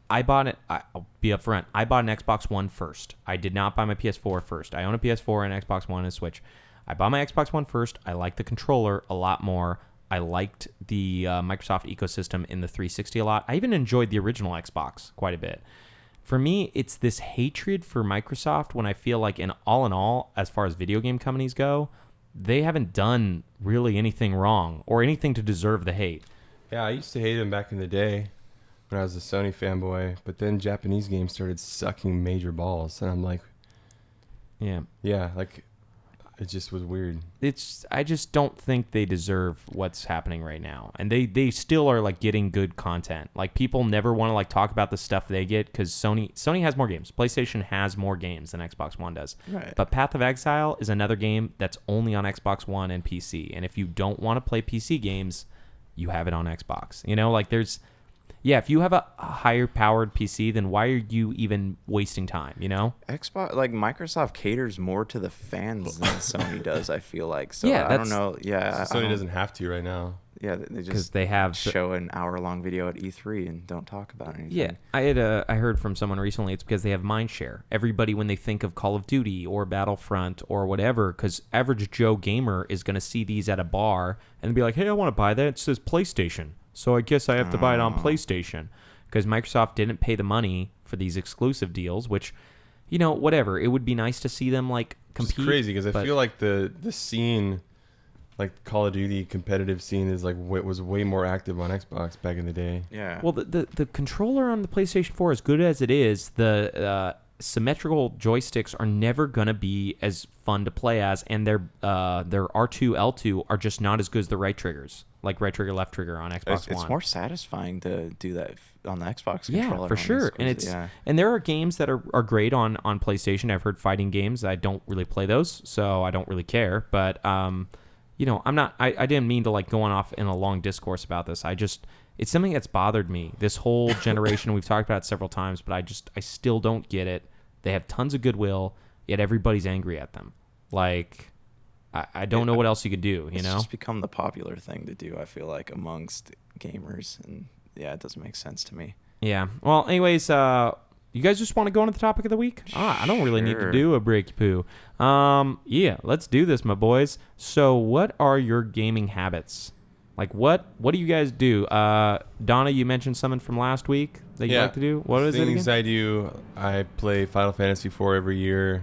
Speaker 1: I bought it. I'll be upfront. I bought an Xbox One first. I did not buy my PS4 first. I own a PS4 and Xbox One and a Switch. I bought my Xbox One first. I liked the controller a lot more. I liked the Microsoft ecosystem in the 360 a lot. I even enjoyed the original Xbox quite a bit. For me, it's this hatred for Microsoft when I feel like in all, as far as video game companies go, they haven't done really anything wrong or anything to deserve the hate.
Speaker 2: Yeah, I used to hate them back in the day when I was a Sony fanboy, but then Japanese games started sucking major balls, and I'm like,
Speaker 1: yeah,
Speaker 2: it just was weird.
Speaker 1: I just don't think they deserve what's happening right now, and they still are getting good content. People never want to talk about the stuff they get because Sony has more games. PlayStation has more games than Xbox One does.
Speaker 3: Right.
Speaker 1: But Path of Exile is another game that's only on Xbox One and PC, and if you don't want to play PC games, you have it on Xbox. There's. Yeah, if you have a higher powered PC, then why are you even wasting time,
Speaker 3: Xbox, Microsoft caters more to the fans than Sony does, I feel like. So
Speaker 1: Yeah,
Speaker 3: I don't know. Yeah.
Speaker 2: Sony doesn't have to right now.
Speaker 3: Yeah, they
Speaker 1: because
Speaker 3: just
Speaker 1: they have
Speaker 3: show an hour-long video at E3 and don't talk about anything.
Speaker 1: Yeah, I heard from someone recently it's because they have mindshare. Everybody, when they think of Call of Duty or Battlefront or whatever, because average Joe gamer is going to see these at a bar and be like, hey, I want to buy that. It says PlayStation. So I guess I have to buy it on PlayStation because Microsoft didn't pay the money for these exclusive deals, which, whatever. It would be nice to see them compete.
Speaker 2: It's crazy because I feel like the scene, Call of Duty competitive scene is was way more active on Xbox back in the day.
Speaker 3: Yeah.
Speaker 1: Well, the controller on the PlayStation 4, as good as it is, the symmetrical joysticks are never going to be as fun to play as, and their R2, L2 are just not as good as the right triggers, like right trigger, left trigger on Xbox One.
Speaker 3: It's more satisfying to do that on the Xbox
Speaker 1: Yeah,
Speaker 3: controller.
Speaker 1: for sure. And there are games that are great on PlayStation. I've heard fighting games. I don't really play those, so I don't really care. But I'm not. I didn't mean to go on off in a long discourse about this. It's something that's bothered me this whole generation. We've talked about it several times, but I still don't get it. They have tons of goodwill, yet everybody's angry at them. I don't know what else you could do,
Speaker 3: It's just become the popular thing to do, I feel like, amongst gamers. And, yeah, it doesn't make sense to me.
Speaker 1: Yeah. Well, anyways, you guys just want to go on to the topic of the week? I don't really need to
Speaker 3: Sure.
Speaker 1: do a breaky poo. Yeah, let's do this, my boys. So what are your gaming habits? Like, what do you guys do? Donna, you mentioned something from last week that you like to do. What is it
Speaker 2: Things
Speaker 1: again?
Speaker 2: I do, I play Final Fantasy IV every year.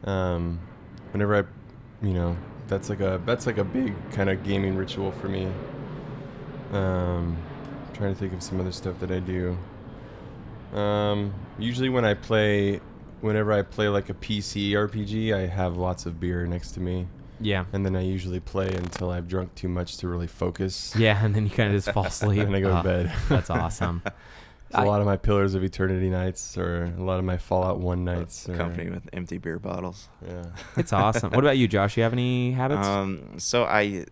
Speaker 2: Whenever I, that's like a big kind of gaming ritual for me. Trying to think of some other stuff that I do. Usually whenever I play like a PC RPG, I have lots of beer next to me.
Speaker 1: Yeah.
Speaker 2: And then I usually play until I've drunk too much to really focus.
Speaker 1: Yeah, and then you kind of just fall asleep.
Speaker 2: And I go to bed.
Speaker 1: That's awesome.
Speaker 2: A lot of my Pillars of Eternity nights, or a lot of my Fallout 1 nights.
Speaker 3: Company with empty beer bottles.
Speaker 2: Yeah.
Speaker 1: It's awesome. What about you, Josh? You have any habits?
Speaker 3: So I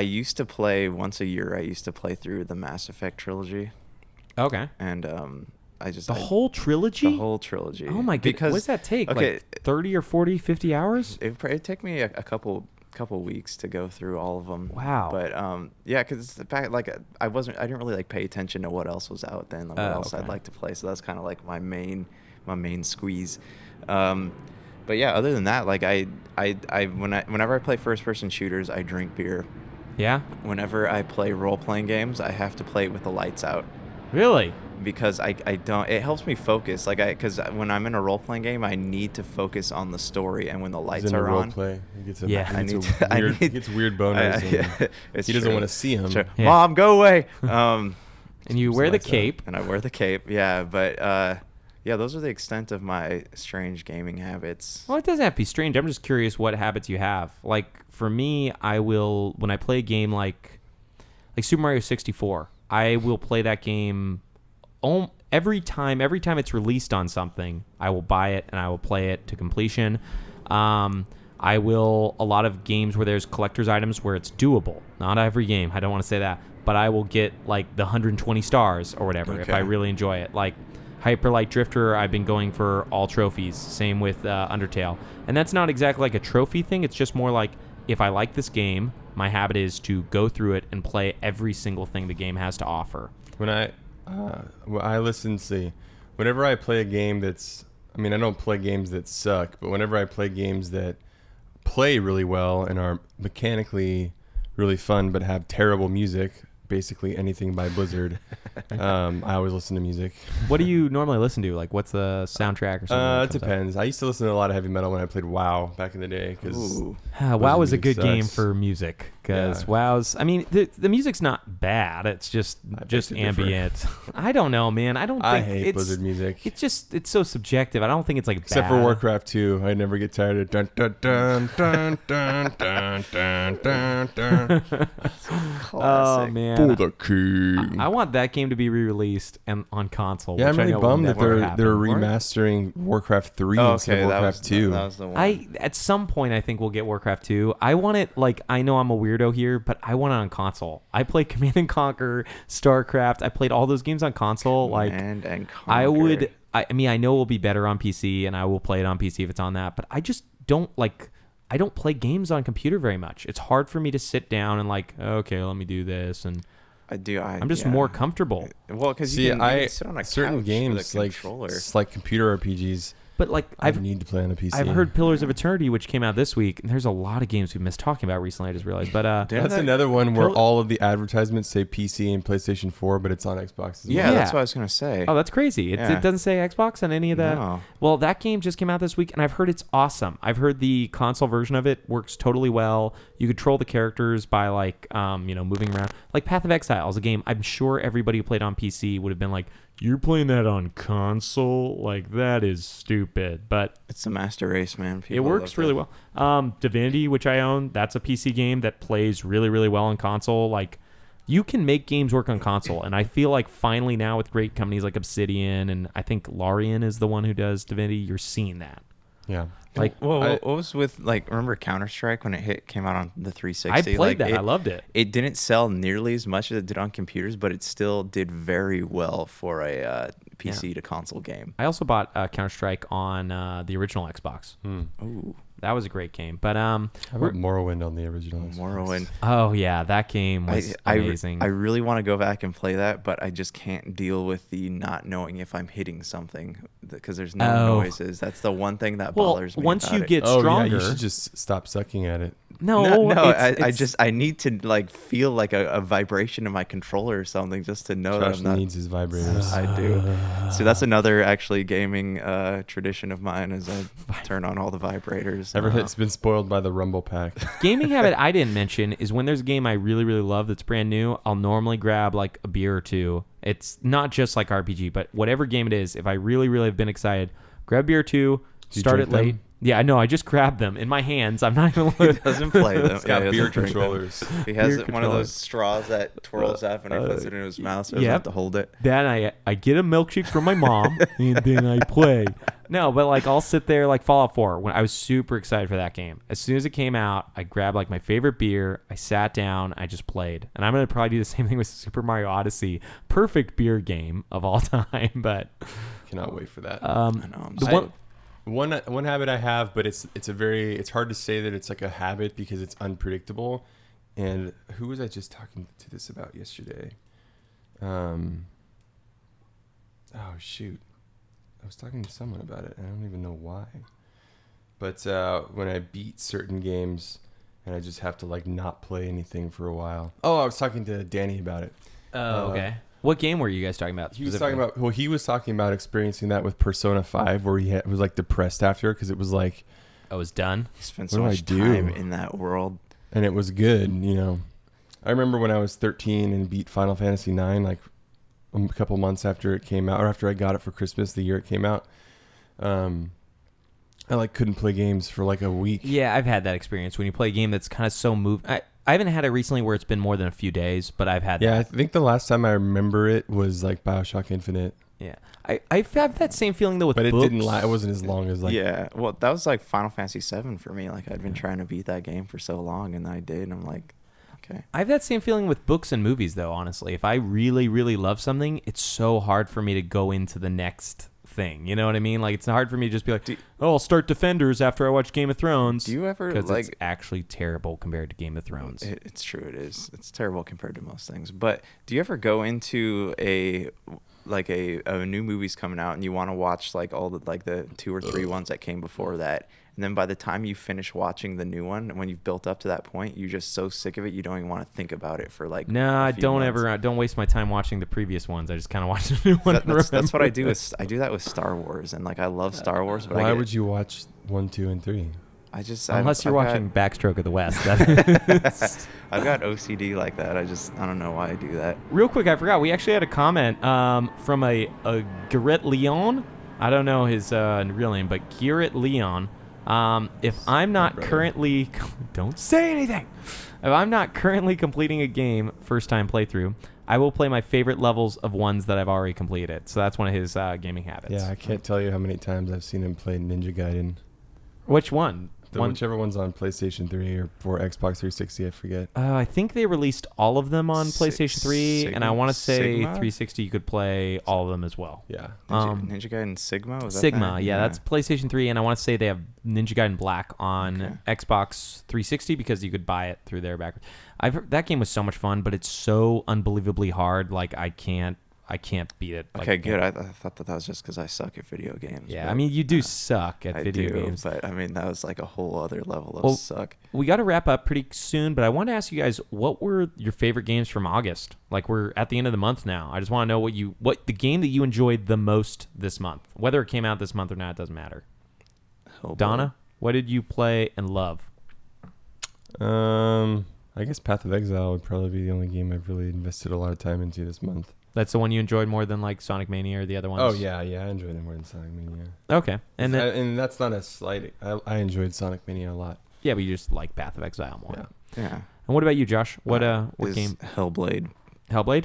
Speaker 3: used to play once a year. I used to play through the Mass Effect trilogy,
Speaker 1: Okay.
Speaker 3: and
Speaker 1: The whole trilogy?
Speaker 3: the whole trilogy.
Speaker 1: Oh my goodness.
Speaker 3: Because
Speaker 1: What does that take?
Speaker 3: okay,
Speaker 1: Like 30 or 40, 50 hours?
Speaker 3: It took me a couple weeks to go through all of them.
Speaker 1: Wow.
Speaker 3: But yeah, because back I didn't really like pay attention to what else was out then, like what else I'd
Speaker 1: okay.
Speaker 3: like to play. So that's kind of like my main squeeze. But yeah, other than that, like whenever I play first person shooters, I drink beer.
Speaker 1: Yeah?
Speaker 3: Whenever I play role playing games, I have to play it with the lights out.
Speaker 1: Really?
Speaker 3: Because I don't, it helps me focus. Because when I'm in a role playing game, I need to focus on the story, and when the lights are on,
Speaker 2: Play. He gets a,
Speaker 1: Yeah.
Speaker 2: he gets weird boners.
Speaker 3: it's
Speaker 2: he doesn't
Speaker 3: true.
Speaker 2: want to see him.
Speaker 3: Sure.
Speaker 1: Yeah.
Speaker 3: Mom, go away.
Speaker 1: And you
Speaker 2: Keeps
Speaker 1: wear the
Speaker 2: lights out.
Speaker 1: cape.
Speaker 3: And I wear the cape. Yeah, but yeah, those are the extent of my strange gaming habits.
Speaker 1: Well, it doesn't have to be strange. I'm just curious what habits you have. Like, for me, when I play a game like Super Mario 64, I will play that game every time it's released on something. I will buy it and I will play it to completion. A lot of games where there's collector's items where it's doable. Not every game, I don't want to say that, but I will get like the 120 stars or whatever if I really enjoy it. Like Hyper Light Drifter, I've been going for all trophies. Same with Undertale. And that's not exactly like a trophy thing. It's just more like, if I like this game, my habit is to go through it and play every single thing the game has to offer.
Speaker 2: When I whenever I play a game I don't play games that suck, but whenever I play games that play really well and are mechanically really fun but have terrible music, basically anything by Blizzard, I always listen to music.
Speaker 1: What do you normally listen to? Like, what's the soundtrack or something? that
Speaker 2: It
Speaker 1: comes up?
Speaker 2: depends. I used to listen to a lot of heavy metal when I played WoW back in the day, because
Speaker 1: WoW was a
Speaker 2: music
Speaker 1: good game
Speaker 2: sucks.
Speaker 1: for music, because
Speaker 2: Yeah.
Speaker 1: WoW's. I mean, the music's not bad. It's just
Speaker 2: beg to differ.
Speaker 1: ambient. I don't know, man. I don't think
Speaker 2: I hate
Speaker 1: it's
Speaker 2: Blizzard music.
Speaker 1: it's so subjective. I don't think it's like
Speaker 2: Except
Speaker 1: bad.
Speaker 2: for Warcraft 2, I never get tired of dun dun dun dun dun dun dun dun dun.
Speaker 1: Oh
Speaker 3: Classic.
Speaker 1: man,
Speaker 2: For the king.
Speaker 1: I want that game to be re-released and on console.
Speaker 2: Yeah,
Speaker 1: which
Speaker 2: I'm really
Speaker 1: I know will
Speaker 2: bummed that
Speaker 1: never
Speaker 2: they're
Speaker 1: happen.
Speaker 2: remastering Warcraft 3
Speaker 3: Oh,
Speaker 2: instead
Speaker 3: okay,
Speaker 2: of
Speaker 3: that
Speaker 2: Warcraft
Speaker 3: was
Speaker 2: 2.
Speaker 3: That was the one.
Speaker 1: At some point I think we'll get Warcraft 2. I want it, like, I know I'm a weirdo here, but I want it on console. I play Command and Conquer, StarCraft. I played all those games on console. Like,
Speaker 3: Command and
Speaker 1: I would.
Speaker 3: Conquer.
Speaker 1: I mean, I know it will be better on PC, and I will play it on PC if it's on that. But I just don't like. I don't play games on computer very much. It's hard for me to sit down and like, okay, let me do this, and I'm just more comfortable.
Speaker 3: Well, because
Speaker 2: See,
Speaker 3: you can sit on a
Speaker 2: certain
Speaker 3: couch
Speaker 2: games
Speaker 3: with a controller.
Speaker 2: like computer RPGs,
Speaker 1: But like,
Speaker 2: I need to play on a PC.
Speaker 1: I've heard Pillars of Eternity, which came out this week, and there's a lot of games we missed talking about recently. I just realized, but
Speaker 2: That's another one where all of the advertisements say PC and PlayStation 4, but it's on Xbox as well.
Speaker 3: Yeah,
Speaker 1: Yeah.
Speaker 3: that's what I was gonna say.
Speaker 1: oh, that's crazy. It
Speaker 3: Yeah.
Speaker 1: doesn't say Xbox on any of that.
Speaker 3: No.
Speaker 1: Well, that game just came out this week, and I've heard it's awesome. I've heard the console version of it works totally well. You control the characters by like, moving around. Like Path of Exile is a game I'm sure everybody who played on PC would have been like, "You're playing that on console? Like, that is stupid." But
Speaker 3: It's the master race, man.
Speaker 1: it
Speaker 3: People
Speaker 1: works
Speaker 3: love
Speaker 1: really
Speaker 3: that.
Speaker 1: well. Divinity, which I own, that's a PC game that plays really, really well on console. Like, you can make games work on console, and I feel like finally now with great companies like Obsidian, and I think Larian is the one who does Divinity, you're seeing that.
Speaker 2: Yeah.
Speaker 1: Like,
Speaker 3: Well, what was with remember Counter-Strike when it came out on the 360?
Speaker 1: I played that. I loved it.
Speaker 3: It didn't sell nearly as much as it did on computers, but it still did very well for a PC to console game.
Speaker 1: I also bought Counter-Strike on the original Xbox.
Speaker 3: Ooh,
Speaker 1: That was a great game. But
Speaker 2: How about Morrowind on the original Xbox?
Speaker 3: Morrowind.
Speaker 1: oh yeah, that game was amazing.
Speaker 3: I really want to go back and play that, but I just can't deal with the not knowing if I'm hitting something because there's no noises. That's the one thing that bothers me.
Speaker 1: once
Speaker 3: about
Speaker 1: you
Speaker 3: it.
Speaker 1: get
Speaker 2: Oh,
Speaker 1: stronger,
Speaker 2: yeah, you should just stop sucking at it.
Speaker 3: No,
Speaker 1: it's
Speaker 3: I need to like feel like a vibration in my controller or something just to know that
Speaker 2: Josh
Speaker 3: I'm not.
Speaker 2: needs his vibrators.
Speaker 3: I do. So that's another actually gaming tradition of mine is I turn on all the vibrators.
Speaker 2: It's been spoiled by the Rumble Pack.
Speaker 1: gaming habit I didn't mention is when there's a game I really, really love that's brand new, I'll normally grab like a beer or two. It's not just like RPG, but whatever game it is, if I really, really have been excited, grab a beer or two,
Speaker 2: Do you
Speaker 1: start it
Speaker 2: drink
Speaker 1: late.
Speaker 2: them?
Speaker 1: Yeah, I know. I just grabbed them in my hands. I'm not even
Speaker 3: He doesn't play them.
Speaker 2: It's got
Speaker 3: he
Speaker 2: beer
Speaker 3: doesn't drink them.
Speaker 2: controllers.
Speaker 3: He has
Speaker 1: Beer
Speaker 3: one of those
Speaker 1: controllers.
Speaker 3: straws that twirls up and he puts it in his mouth, so he doesn't
Speaker 1: Yep.
Speaker 3: have to hold it.
Speaker 1: Then I get a milkshake from my mom, and then I play. No, but like I'll sit there like Fallout 4 when I was super excited for that game. As soon as it came out, I grabbed like my favorite beer. I sat down. I just played. And I'm going to probably do the same thing with Super Mario Odyssey. Perfect beer game of all time, but
Speaker 2: Cannot wait for that.
Speaker 3: I know. I'm
Speaker 1: the
Speaker 3: so-
Speaker 2: One habit I have, but it's hard to say that it's like a habit because it's unpredictable. And who was I just talking to this about yesterday? Oh shoot, I was talking to someone about it. And I don't even know why. But when I beat certain games, and I just have to like not play anything for a while. Oh, I was talking to Danny about it.
Speaker 1: Oh, okay. What game were you guys talking about?
Speaker 2: He was talking about experiencing that with Persona 5, where he was like depressed after because it was like,
Speaker 1: I was done.
Speaker 3: spent
Speaker 2: What
Speaker 3: so
Speaker 2: do I
Speaker 3: much
Speaker 2: do?
Speaker 3: time in that world.
Speaker 2: and it was good. You know, I remember when I was 13 and beat Final Fantasy 9, like a couple months after it came out, or after I got it for Christmas the year it came out. I like couldn't play games for like a week.
Speaker 1: Yeah, I've had that experience when you play a game that's kind of so moved. I haven't had it recently where it's been more than a few days, but I've had
Speaker 2: Yeah, I
Speaker 1: that.
Speaker 2: think the last time I remember it was like BioShock Infinite,
Speaker 1: Yeah. I've had that same feeling though with
Speaker 2: but it
Speaker 1: books.
Speaker 2: didn't. It wasn't as long as like.
Speaker 3: Yeah, well, that was like Final Fantasy 7 for me. Like I'd been trying to beat that game for so long, and I did. And I'm like, okay.
Speaker 1: I have that same feeling with books and movies though, honestly. If I really, really love something, it's so hard for me to go into the next thing. You know what I mean? Like it's hard for me to just be like, oh, I'll start Defenders after I watch Game of Thrones.
Speaker 3: Do you ever
Speaker 1: Because
Speaker 3: like?
Speaker 1: it's actually terrible compared to Game of Thrones.
Speaker 3: It's true. It is. It's terrible compared to most things. But do you ever go into a new movie's coming out and you want to watch like all the 2 or 3 ones that came before that, and then by the time you finish watching the new one, when you've built up to that point, you're just so sick of it you don't even want to think about it for like.
Speaker 1: No, I
Speaker 3: a few
Speaker 1: don't
Speaker 3: months.
Speaker 1: ever. Don't waste my time watching the previous ones. I just kind of watch the new one.
Speaker 3: That's what I do. I do that with Star Wars, and like I love Star Wars, but
Speaker 2: Why would you watch 1, 2, and 3?
Speaker 1: Unless you're watching Backstroke of the West.
Speaker 3: I've got OCD like that. I don't know why I do that.
Speaker 1: Real quick, I forgot. We actually had a comment from a Garrett Leon. I don't know his real name, but Garrett Leon. If I'm not currently... Don't say anything! If I'm not currently completing a game first time playthrough, I will play my favorite levels of ones that I've already completed. So that's one of his gaming habits.
Speaker 2: Yeah, I can't tell you how many times I've seen him play Ninja Gaiden.
Speaker 1: Which one?
Speaker 2: Whichever one's on PlayStation 3 or for Xbox 360, I forget.
Speaker 1: I think they released all of them on PlayStation 3, and I want to say
Speaker 3: Sigma?
Speaker 1: 360 you could play all of them as well.
Speaker 2: Yeah.
Speaker 3: Ninja Gaiden Sigma? Was that
Speaker 1: Sigma,
Speaker 3: that?
Speaker 1: yeah, that's PlayStation 3, and I want to say they have Ninja Gaiden Black on Xbox 360 because you could buy it through there backwards. I've heard, that game was so much fun, but it's so unbelievably hard. Like I can't beat it. Like,
Speaker 3: Okay, good. I thought that was just because I suck at video games.
Speaker 1: Yeah,
Speaker 3: but
Speaker 1: I mean you do suck at
Speaker 3: I
Speaker 1: video
Speaker 3: do,
Speaker 1: games.
Speaker 3: but I mean that was like a whole other level of
Speaker 1: Well,
Speaker 3: suck.
Speaker 1: We got to wrap up pretty soon, but I want to ask you guys, what were your favorite games from August? Like we're at the end of the month now. I just want to know what the game that you enjoyed the most this month, whether it came out this month or not, it doesn't matter.
Speaker 3: Hellboy.
Speaker 1: Donna, what did you play and love?
Speaker 2: I guess Path of Exile would probably be the only game I've really invested a lot of time into this month.
Speaker 1: That's the one you enjoyed more than like Sonic Mania or the other ones?
Speaker 2: Oh yeah, I enjoyed it more than Sonic Mania.
Speaker 1: Okay. And then
Speaker 2: And that's not a slight. I enjoyed Sonic Mania a lot.
Speaker 1: yeah, but you just like Path of Exile more.
Speaker 2: Yeah.
Speaker 3: Yeah.
Speaker 1: And what about you, Josh? What
Speaker 3: Is
Speaker 1: game?
Speaker 3: Hellblade.
Speaker 1: Hellblade?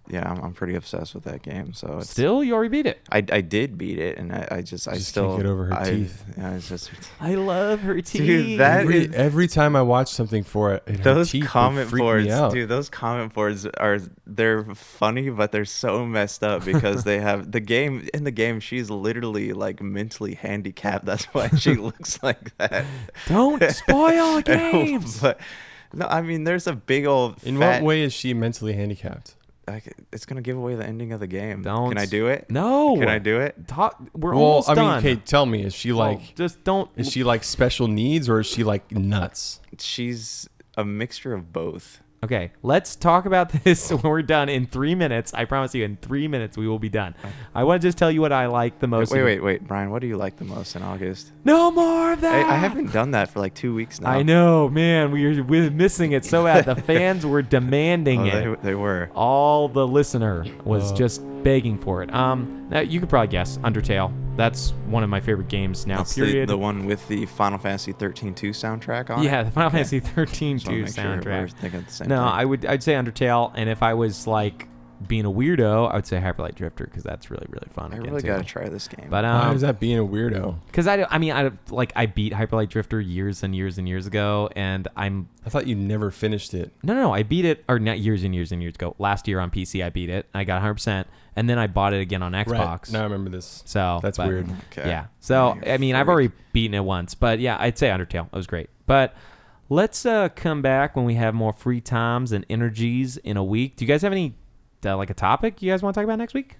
Speaker 3: Yeah, I'm pretty obsessed with that game. So it's,
Speaker 1: Still, you already beat it.
Speaker 3: I did beat it, and I still
Speaker 2: can't get over her teeth.
Speaker 3: Yeah, it's just
Speaker 1: I love her teeth.
Speaker 3: Dude, that is
Speaker 2: Every time I watch something for it, her
Speaker 3: those
Speaker 2: teeth will
Speaker 3: comment
Speaker 2: freak
Speaker 3: boards,
Speaker 2: me out.
Speaker 3: dude. Those comment boards they're funny, but they're so messed up because they have in the game. She's literally like mentally handicapped. That's why she looks like that.
Speaker 1: Don't spoil games.
Speaker 3: But no, I mean, there's a big old.
Speaker 2: In
Speaker 3: fat,
Speaker 2: what way is she mentally handicapped?
Speaker 3: it's gonna give away the ending of the game.
Speaker 1: Don't.
Speaker 3: Can I do it?
Speaker 1: No.
Speaker 3: Can I do it?
Speaker 1: We're
Speaker 2: Well,
Speaker 1: almost
Speaker 2: I mean,
Speaker 1: done.
Speaker 2: okay, tell me, is she like,
Speaker 1: just don't.
Speaker 2: is she like special needs or is she like nuts?
Speaker 3: She's a mixture of both.
Speaker 1: Okay, let's talk about this when we're done in 3 minutes. I promise you, in 3 minutes we will be done. I want to just tell you what I like the most.
Speaker 3: Wait, Brian. What do you like the most in August?
Speaker 1: No more of that.
Speaker 3: I haven't done that for like 2 weeks now.
Speaker 1: I know, man. We're missing it so bad. The fans were demanding it.
Speaker 3: They were.
Speaker 1: All the listener was just begging for it. Now you could probably guess Undertale. That's one of my favorite games now.
Speaker 3: That's
Speaker 1: period.
Speaker 3: the one with the Final Fantasy 13-2 soundtrack on it?
Speaker 1: Yeah, the Final
Speaker 3: Okay.
Speaker 1: Fantasy 13
Speaker 3: Just wanna
Speaker 1: 2
Speaker 3: make sure
Speaker 1: soundtrack.
Speaker 3: we're thinking the same
Speaker 1: No,
Speaker 3: thing.
Speaker 1: I'd say Undertale, and if I was like being a weirdo, I would say Hyper Light Drifter because that's really fun.
Speaker 3: I
Speaker 1: again,
Speaker 3: really
Speaker 1: too.
Speaker 3: gotta try this game.
Speaker 1: But
Speaker 2: Why is that being a weirdo?
Speaker 1: because I beat Hyper Light Drifter years and years and years ago, and I
Speaker 2: thought you never finished it.
Speaker 1: No, I beat it, or not years and years and years ago. Last year on PC, I beat it. I got 100%, and then I bought it again on Xbox.
Speaker 2: Right. Now I remember this.
Speaker 1: So
Speaker 2: That's
Speaker 1: but-
Speaker 2: weird.
Speaker 3: Okay.
Speaker 1: Yeah. So
Speaker 3: Yeah,
Speaker 1: I mean,
Speaker 3: you're
Speaker 1: I've already beaten it once, but yeah, I'd say Undertale. It was great. But let's come back when we have more free times and energies in a week. Do you guys have any like a topic you guys want to talk about next week?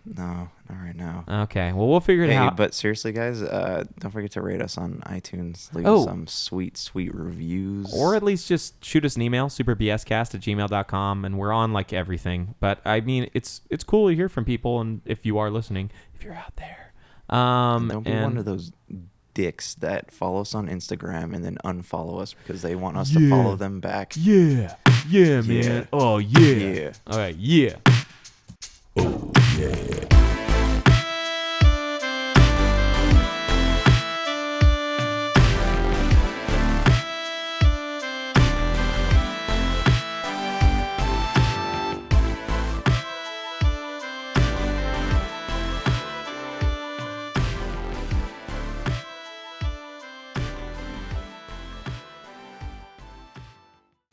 Speaker 3: No, not right now.
Speaker 1: Okay. Well, we'll figure it
Speaker 3: Hey,
Speaker 1: out.
Speaker 3: but seriously, guys, don't forget to rate us on iTunes. Leave
Speaker 1: Oh.
Speaker 3: us some sweet reviews.
Speaker 1: Or at least just shoot us an email, superbscast@gmail.com, and we're on like everything. But I mean, it's cool to hear from people, and if you are listening, if you're out there,
Speaker 3: Don't be one
Speaker 1: and-
Speaker 3: of those dicks that follow us on Instagram and then unfollow us because they want us to follow them back.
Speaker 1: Yeah, man.
Speaker 3: Yeah.
Speaker 1: Oh yeah.
Speaker 3: Yeah.
Speaker 1: All right, yeah.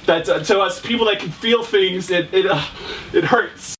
Speaker 6: That's to us people that can feel things. It hurts.